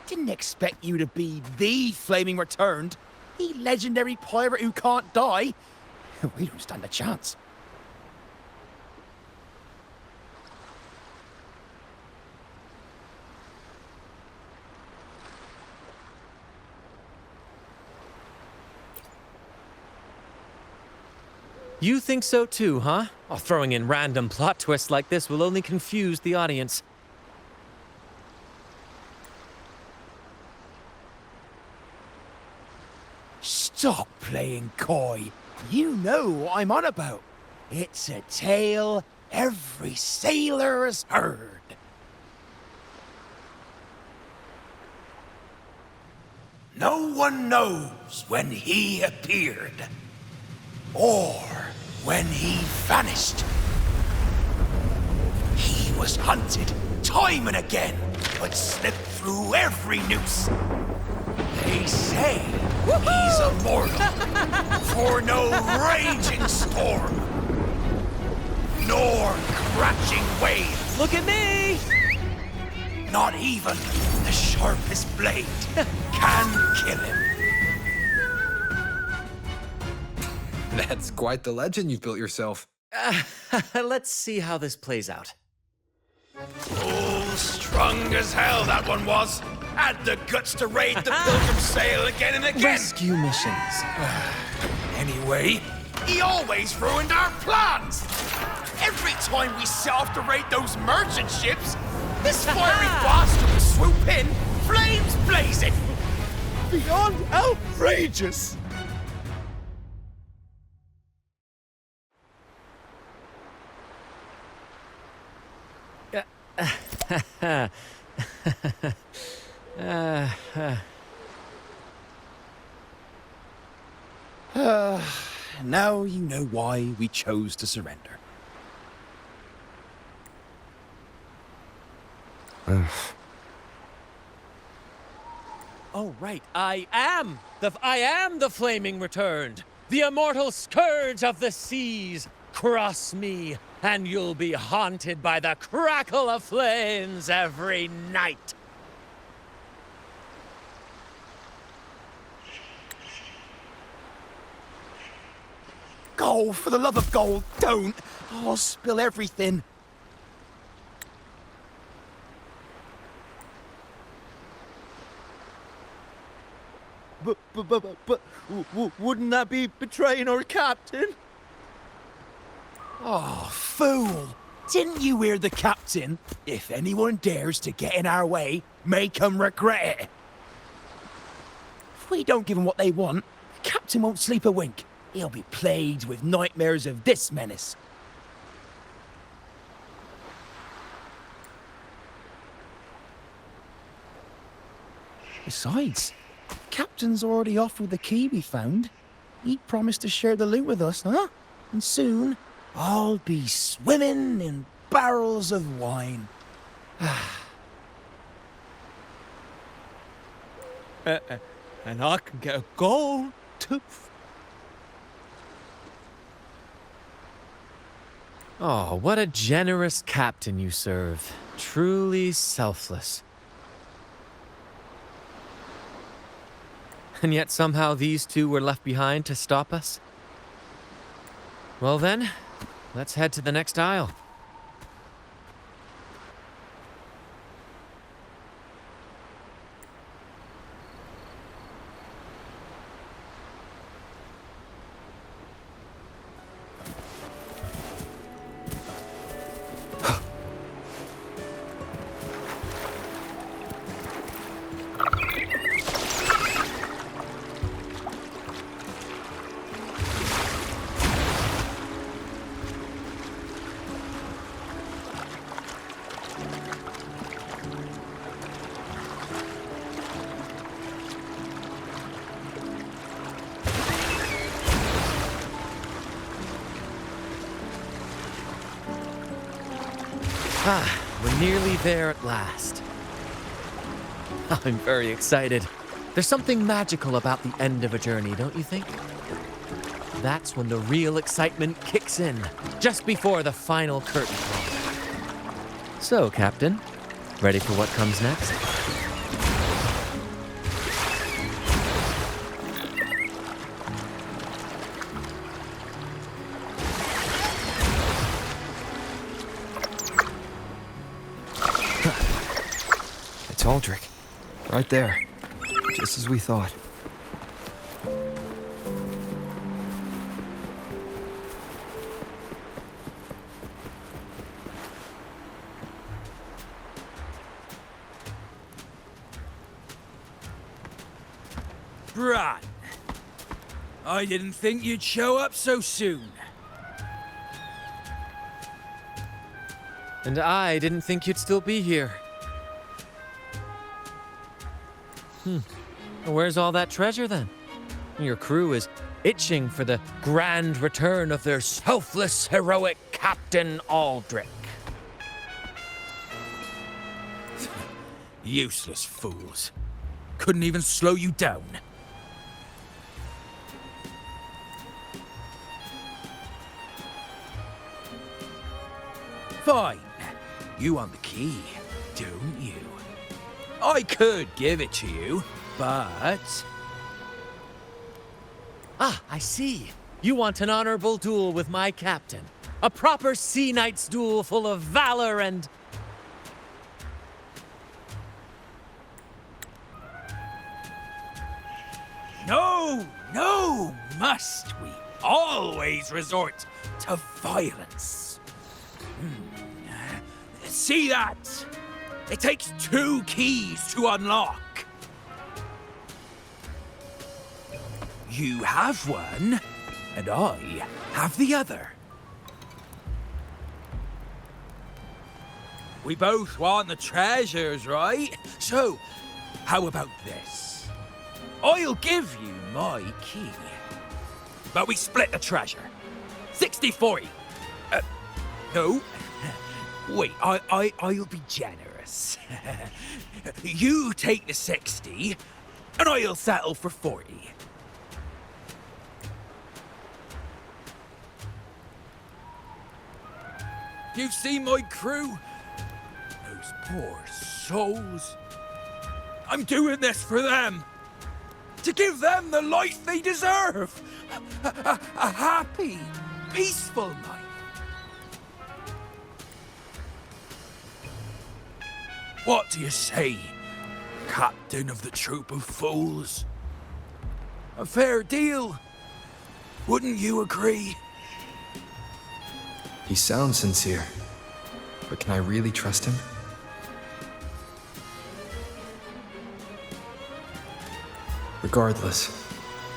Speaker 13: Didn't expect you to be the flaming returned, the legendary pirate who can't die. We don't stand a chance.
Speaker 2: You think so too, huh? Oh, throwing in random plot twists like this will only confuse the audience.
Speaker 13: Stop playing coy. You know what I'm on about. It's a tale every sailor has heard.
Speaker 14: No one knows when he appeared, or when he vanished. He was hunted time and again, but slipped through every noose. They say he's immortal, for no raging storm, nor crashing wave.
Speaker 2: Look at me!
Speaker 14: Not even the sharpest blade can kill him.
Speaker 3: That's quite the legend you've built yourself.
Speaker 2: Let's see how this plays out.
Speaker 14: Oh, strong as hell that one was. Had the guts to raid the Pilgrim Sail again and again.
Speaker 2: Rescue missions.
Speaker 14: Anyway, he always ruined our plans. Every time we set off to raid those merchant ships, this fiery bastard would swoop in, flames blazing.
Speaker 13: Beyond outrageous. Now you know why we chose to surrender.
Speaker 2: Oh, right. I am the flaming returned. The immortal scourge of the seas. Cross me, and you'll be haunted by the crackle of flames every night.
Speaker 13: Gold, for the love of gold, don't! I'll spill everything.
Speaker 5: But wouldn't that be betraying our captain?
Speaker 13: Oh, fool! Didn't you hear the captain? If anyone dares to get in our way, make 'em regret it. If we don't give them what they want, the captain won't sleep a wink. He'll be plagued with nightmares of this menace. Besides, Captain's already offered the key we found. He promised to share the loot with us, huh? And soon, I'll be swimming in barrels of wine.
Speaker 5: And I can get a gold tooth.
Speaker 2: Oh, what a generous captain you serve. Truly selfless. And yet somehow these two were left behind to stop us? Well then, let's head to the next aisle. We're nearly there at last. I'm very excited. There's something magical about the end of a journey, don't you think? That's when the real excitement kicks in, just before the final curtain call. So, Captain, ready for what comes next?
Speaker 3: It's Aldric. Right there. Just as we thought.
Speaker 14: Brant. I didn't think you'd show up so soon.
Speaker 2: And I didn't think you'd still be here. Where's all that treasure then? Your crew is itching for the grand return of their selfless, heroic Captain Aldric.
Speaker 14: Useless fools. Couldn't even slow you down. Fine. You want the key, don't you? I could give it to you, but...
Speaker 2: Ah, I see. You want an honorable duel with my captain. A proper Sea Knight's duel full of valor and...
Speaker 14: No, must we always resort to violence? See that? It takes 2 keys to unlock. You have one, and I have the other. We both want the treasures, right? So, how about this? I'll give you my key, but we split the treasure. 60-40. No. Wait, I'll be generous. You take the 60, and I'll settle for 40. You see my crew? Those poor souls. I'm doing this for them. To give them the life they deserve. A happy, peaceful life. What do you say, Captain of the Troupe of Fools? A fair deal, wouldn't you agree?
Speaker 3: He sounds sincere, but can I really trust him? Regardless,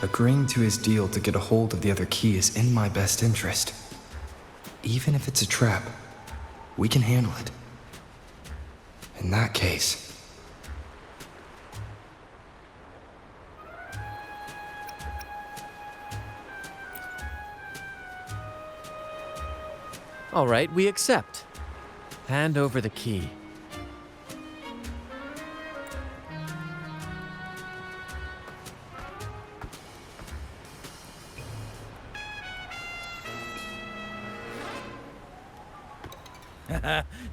Speaker 3: agreeing to his deal to get a hold of the other key is in my best interest. Even if it's a trap, we can handle it. In that case...
Speaker 2: All right, we accept. Hand over the key.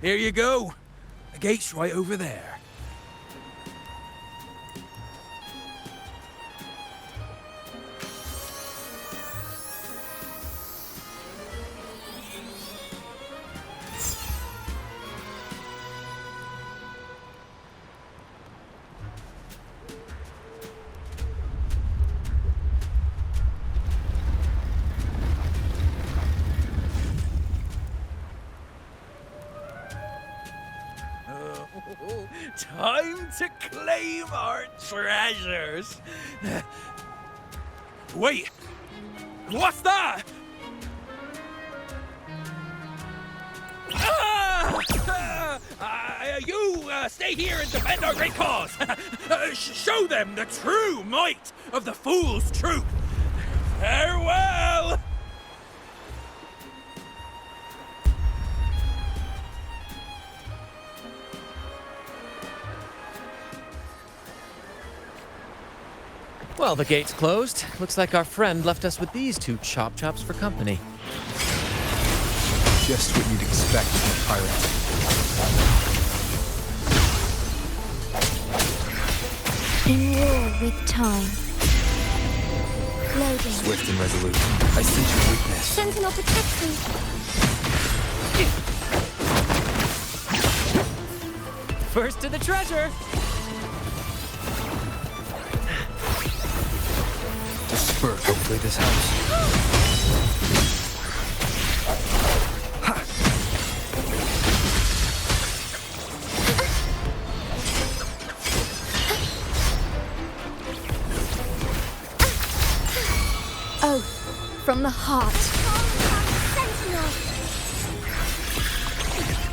Speaker 14: Here you go. The gate's right over there. Time to claim our treasures. Wait, what's that? You stay here and defend our great cause. Show them the true might of the Fool's Troupe. Farewell.
Speaker 2: Well, the gate's closed. Looks like our friend left us with these 2 chop-chops for company.
Speaker 15: Just what you'd expect from a pirate.
Speaker 8: In war with time. Loading.
Speaker 15: Swift and resolute. I sense your weakness.
Speaker 8: Sentinel protects me.
Speaker 2: First to the treasure!
Speaker 15: Disperse, hopefully this helps.
Speaker 11: oath from the heart.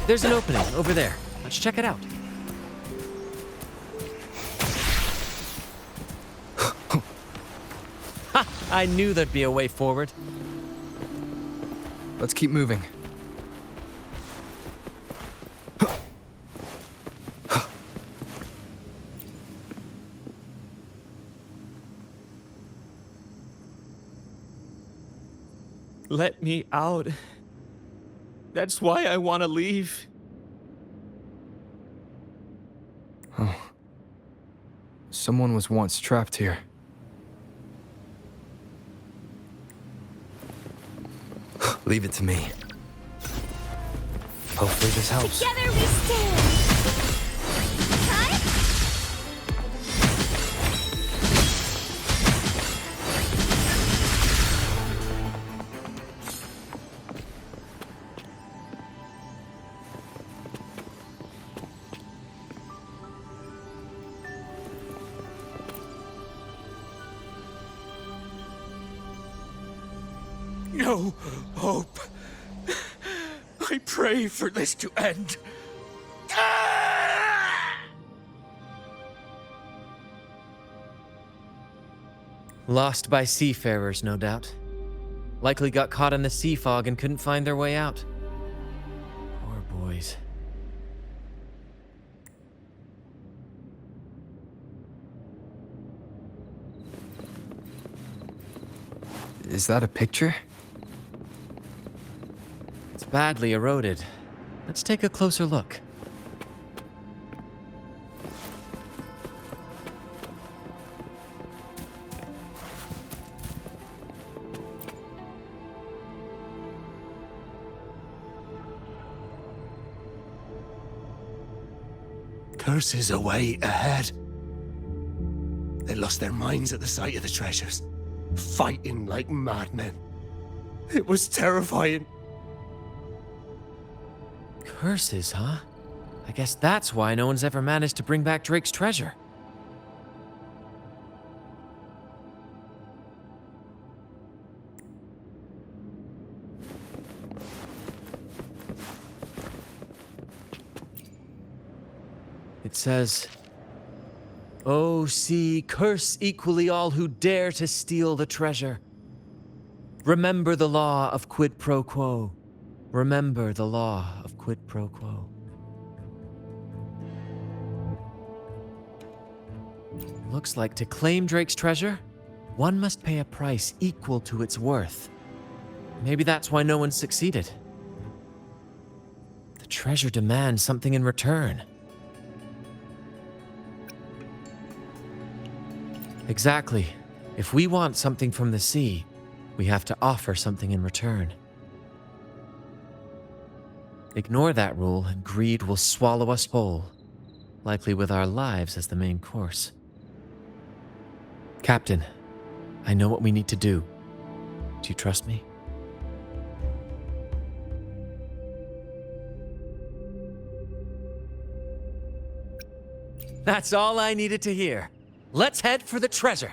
Speaker 2: There's an opening over there. Let's check it out. Ha! I knew there'd be a way forward.
Speaker 3: Let's keep moving.
Speaker 5: Let me out. That's why I want to leave.
Speaker 3: Oh. Someone was once trapped here. Leave it to me. Hopefully this helps.
Speaker 12: Together we stand.
Speaker 14: No hope. I pray for this to end.
Speaker 2: Lost by seafarers, no doubt. Likely got caught in the sea fog and couldn't find their way out. Poor boys.
Speaker 3: Is that a picture?
Speaker 2: It's badly eroded. Let's take a closer look.
Speaker 10: Curses away ahead. They lost their minds at the sight of the treasures, fighting like madmen. It was terrifying.
Speaker 2: Curses, huh? I guess that's why no one's ever managed to bring back Drake's treasure. It says, "O sea, curse equally all who dare to steal the treasure. Remember the law of quid pro quo. Remember the law of quid pro quo." Looks like to claim Drake's treasure, one must pay a price equal to its worth. Maybe that's why no one succeeded. The treasure demands something in return. Exactly. If we want something from the sea, we have to offer something in return. Ignore that rule and greed will swallow us whole, likely with our lives as the main course. Captain, I know what we need to do. Do you trust me? That's all I needed to hear. Let's head for the treasure.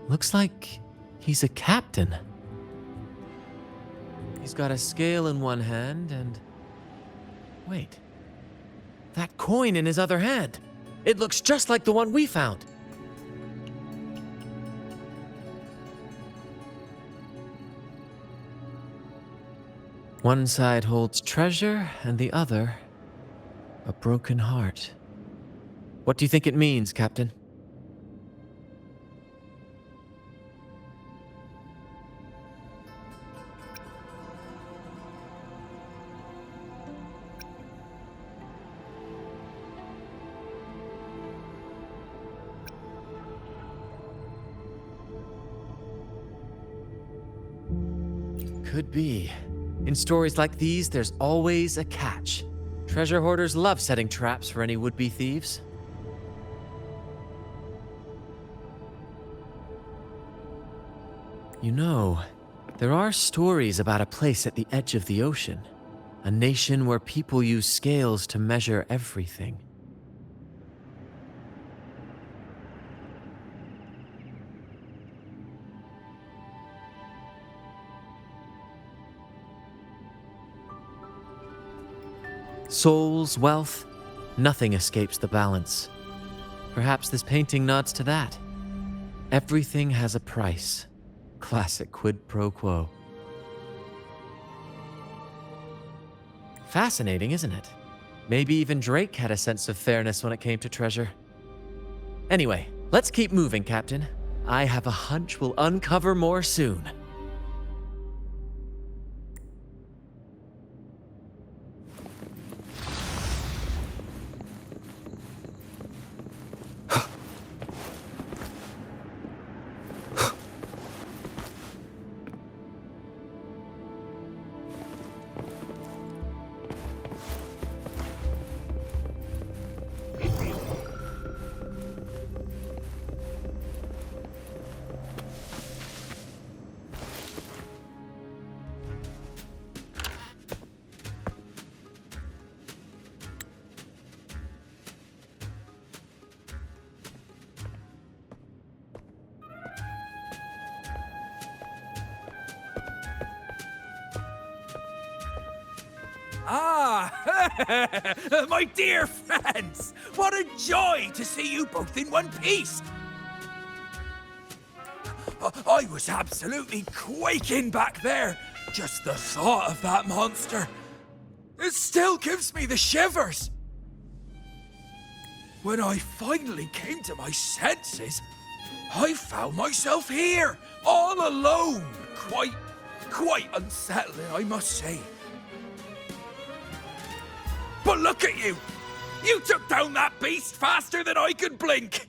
Speaker 2: Looks like he's a captain. He's got a scale in one hand and... Wait. That coin in his other hand. It looks just like the one we found. One side holds treasure and the other a broken heart. What do you think it means, Captain? could be. In stories like these, there's always a catch. Treasure hoarders love setting traps for any would-be thieves. You know, there are stories about a place at the edge of the ocean. A nation where people use scales to measure everything. Souls, wealth, nothing escapes the balance. Perhaps this painting nods to that. Everything has a price. Classic quid pro quo. Fascinating, isn't it? Maybe even Drake had a sense of fairness when it came to treasure. Anyway, let's keep moving, Captain. I have a hunch we'll uncover more soon.
Speaker 14: Ah, my dear friends, what a joy to see you both in one piece. I was absolutely quaking back there. Just the thought of that monster. It still gives me the shivers. When I finally came to my senses, I found myself here, all alone. Quite unsettling, I must say. But look at you! You took down that beast faster than I could blink!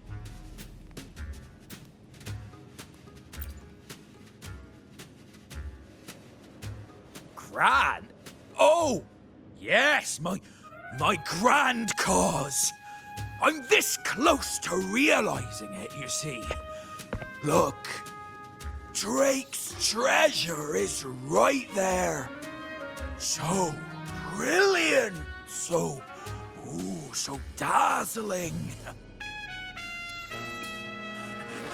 Speaker 14: Grand? Oh! Yes, my grand cause! I'm this close to realizing it, you see. Look, Drake's treasure is right there. So brilliant! So dazzling.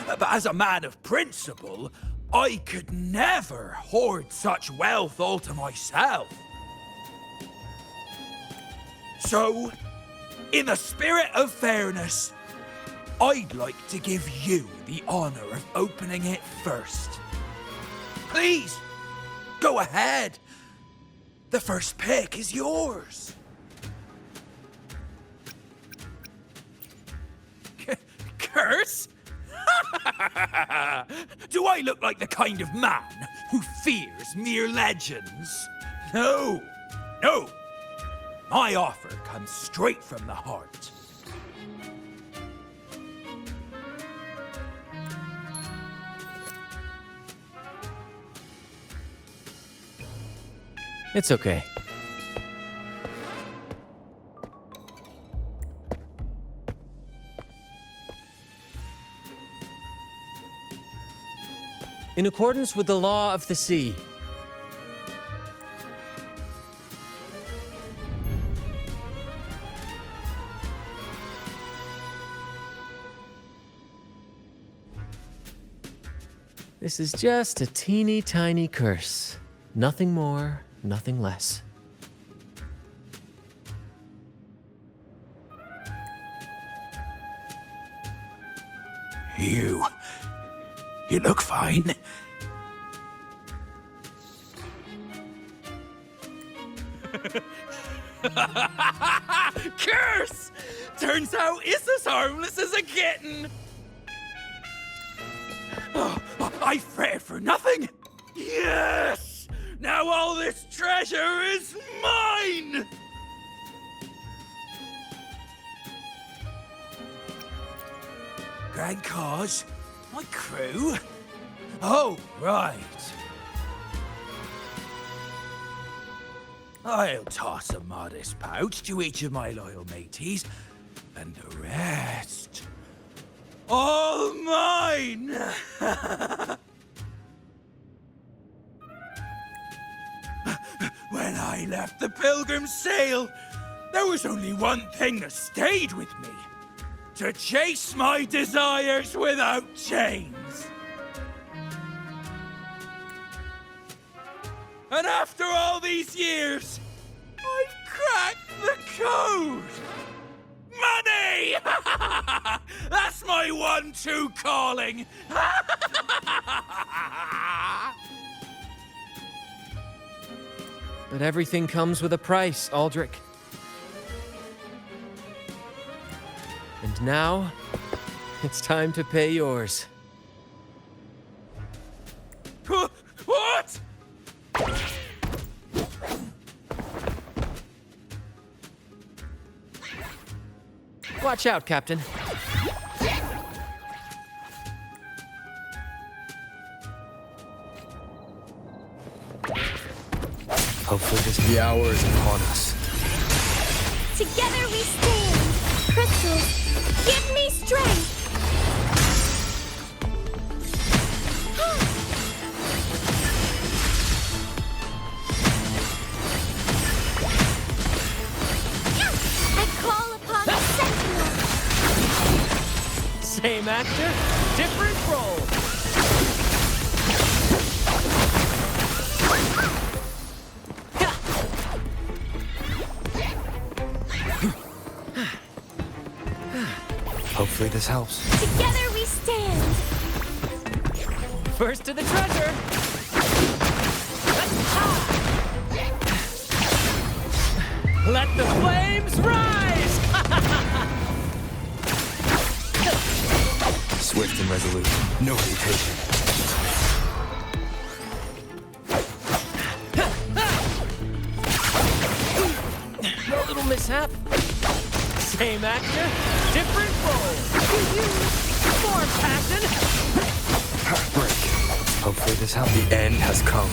Speaker 14: But as a man of principle, I could never hoard such wealth all to myself. So, in the spirit of fairness, I'd like to give you the honor of opening it first. Please, go ahead. The first pick is yours. Curse? Do I look like the kind of man who fears mere legends? No. My offer comes straight from the heart.
Speaker 2: It's okay. In accordance with the law of the sea, this is just a teeny tiny curse. Nothing more, nothing less.
Speaker 14: You look fine. Curse! Turns out it's as harmless as a kitten. Oh, I fretted for nothing. Yes! Now all this treasure is mine! Grand cause? My crew? Oh, right. I'll toss a modest pouch to each of my loyal mateys, and the rest, all mine! When I left the Pilgrim's Sail, there was only one thing that stayed with me. To chase my desires without chains. And after all these years, I've cracked the code! Money! That's my 1-2 calling!
Speaker 2: But everything comes with a price, Aldric. And now, it's time to pay yours.
Speaker 14: What?
Speaker 2: Watch out, Captain.
Speaker 3: Hopefully the hour is upon us.
Speaker 12: Together we stand. Crystals, give me strength. I call upon the sentinel.
Speaker 2: Same actor, different role.
Speaker 3: Hopefully this helps.
Speaker 12: Together we stand.
Speaker 2: First to the treasure. Let the flames rise!
Speaker 3: Swift and resolute. No hesitation.
Speaker 2: No little mishap. Same actor, different role. More passion.
Speaker 3: Break. Hopefully this helps. The end has come.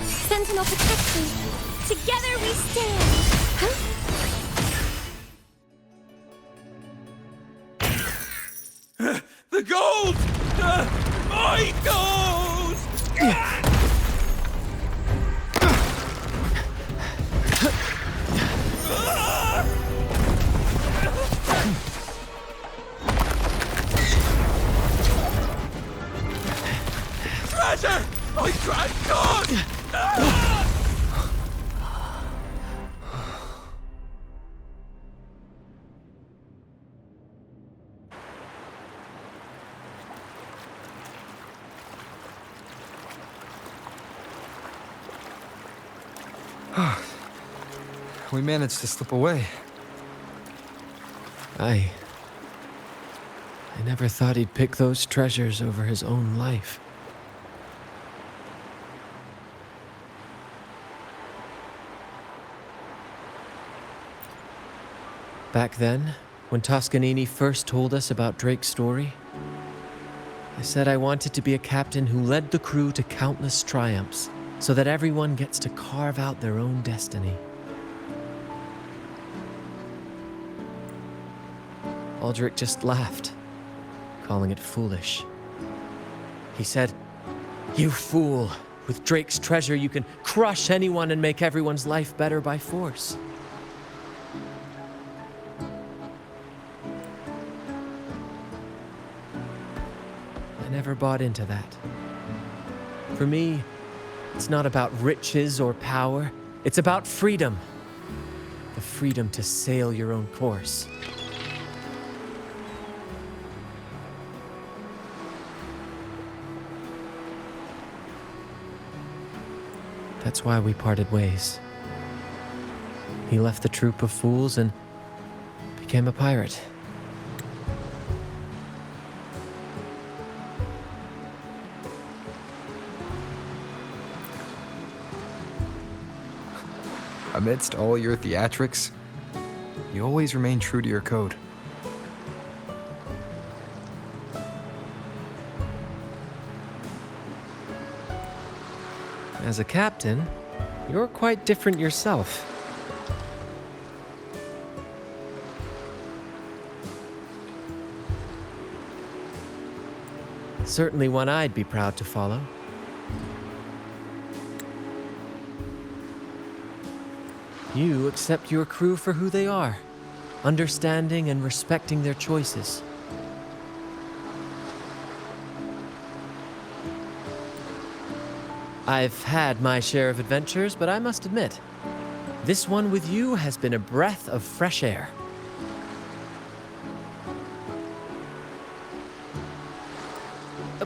Speaker 12: Sentinel protection. Together we stand.
Speaker 14: The gold! My gold! Treasure! I cried God!
Speaker 3: We managed to slip away.
Speaker 2: I never thought he'd pick those treasures over his own life. Back then, when Toscanini first told us about Drake's story, I said I wanted to be a captain who led the crew to countless triumphs, so that everyone gets to carve out their own destiny. Aldric just laughed, calling it foolish. He said, "You fool! With Drake's treasure, you can crush anyone and make everyone's life better by force." I never bought into that. For me, it's not about riches or power. It's about freedom. The freedom to sail your own course. That's why we parted ways. He left the Troupe of Fools and became a pirate.
Speaker 3: Amidst all your theatrics, you always remain true to your code.
Speaker 2: As a captain, You're quite different yourself. Certainly one I'd be proud to follow. You accept your crew for who they are, understanding and respecting their choices. I've had my share of adventures, but I must admit, this one with you has been a breath of fresh air.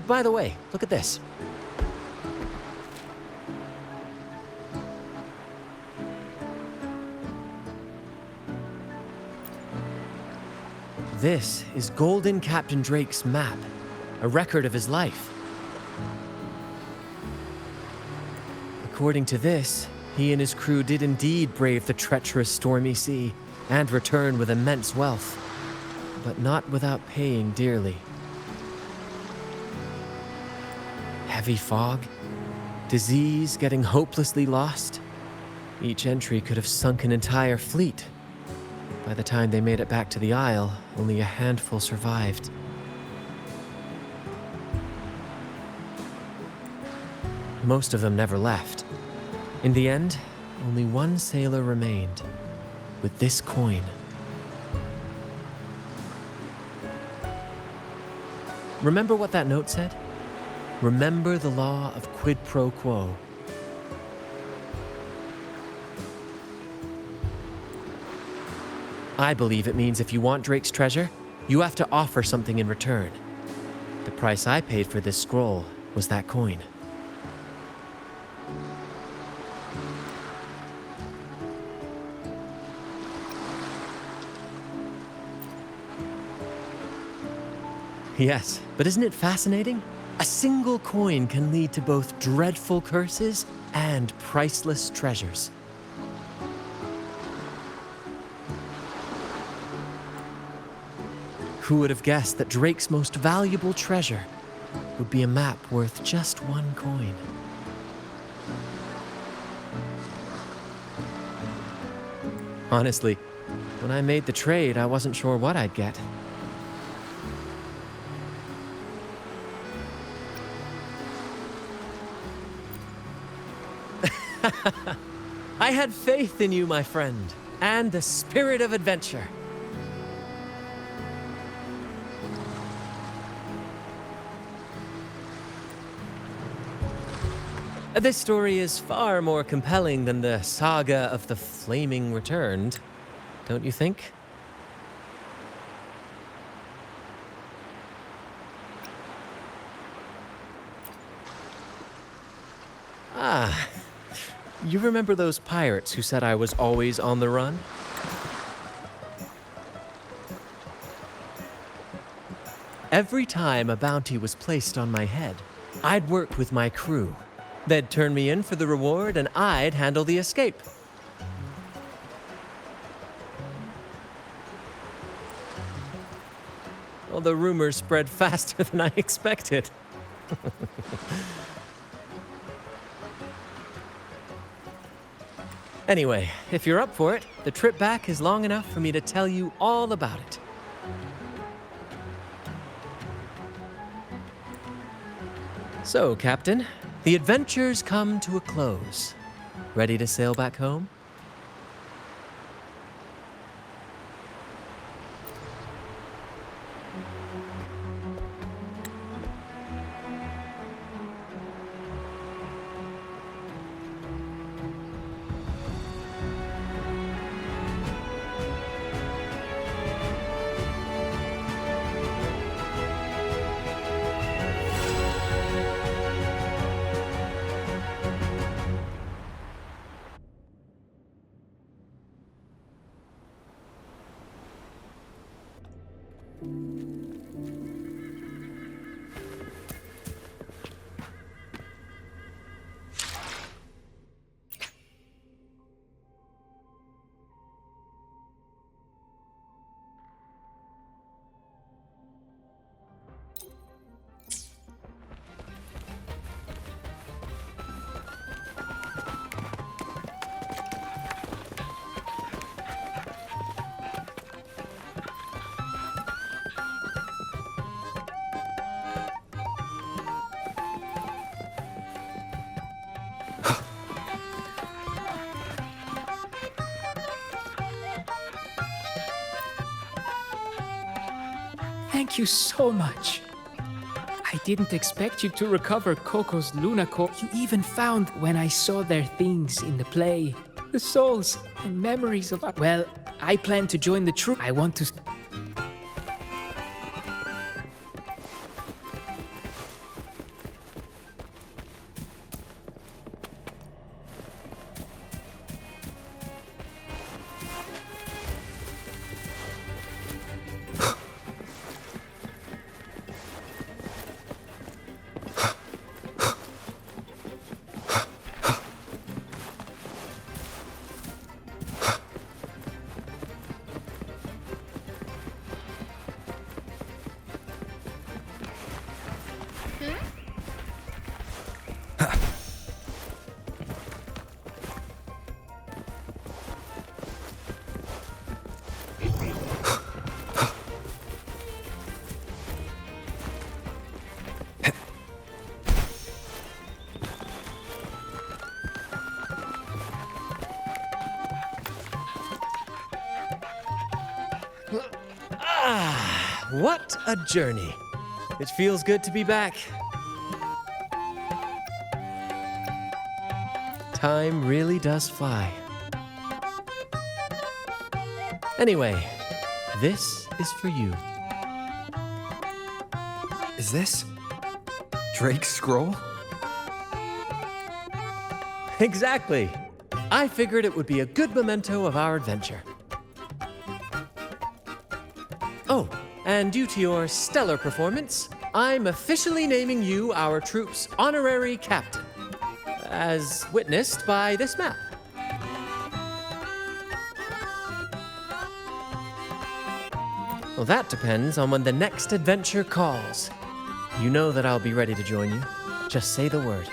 Speaker 2: By the way, look at this. This is Golden Captain Drake's map, a record of his life. According to this, he and his crew did indeed brave the treacherous stormy sea and return with immense wealth, but not without paying dearly. Heavy fog, disease, getting hopelessly lost. Each entry could have sunk an entire fleet. By the time they made it back to the Isle, only a handful survived. Most of them never left. In the end, only one sailor remained, with this coin. Remember what that note said? Remember the law of quid pro quo. I believe it means if you want Drake's treasure, you have to offer something in return. The price I paid for this scroll was that coin. Yes, but isn't it fascinating? A single coin can lead to both dreadful curses and priceless treasures. Who would have guessed that Drake's most valuable treasure would be a map worth just one coin? Honestly, when I made the trade, I wasn't sure what I'd get. I had faith in you, my friend, and the spirit of adventure. This story is far more compelling than the saga of the Flaming Returned, don't you think? Ah, you remember those pirates who said I was always on the run? Every time a bounty was placed on my head, I'd work with my crew. They'd turn me in for the reward, and I'd handle the escape. Well, the rumors spread faster than I expected. Anyway, if you're up for it, the trip back is long enough for me to tell you all about it. So, Captain, the adventures come to a close. Ready to sail back home?
Speaker 4: Thank you so much. I didn't expect you to recover Coco's Lunacore. You even found when I saw their things in the play. The souls and memories of... Well, I plan to join the troupe. I want to...
Speaker 2: What a journey. It feels good to be back. Time really does fly. Anyway, this is for you.
Speaker 3: Is this Drake's scroll?
Speaker 2: Exactly. I figured it would be a good memento of our adventure. Oh, and due to your stellar performance, I'm officially naming you our troupe's honorary captain, as witnessed by this map. Well, that depends on when the next adventure calls. You know that I'll be ready to join you. Just say the word.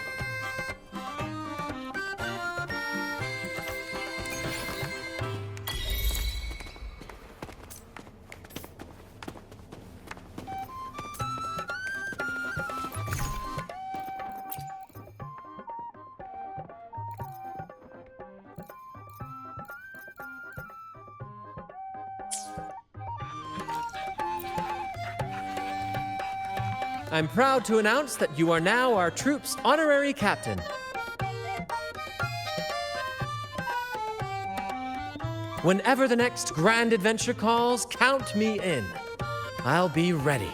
Speaker 2: I'm proud to announce that you are now our troupe's honorary captain. Whenever the next grand adventure calls, count me in. I'll be ready.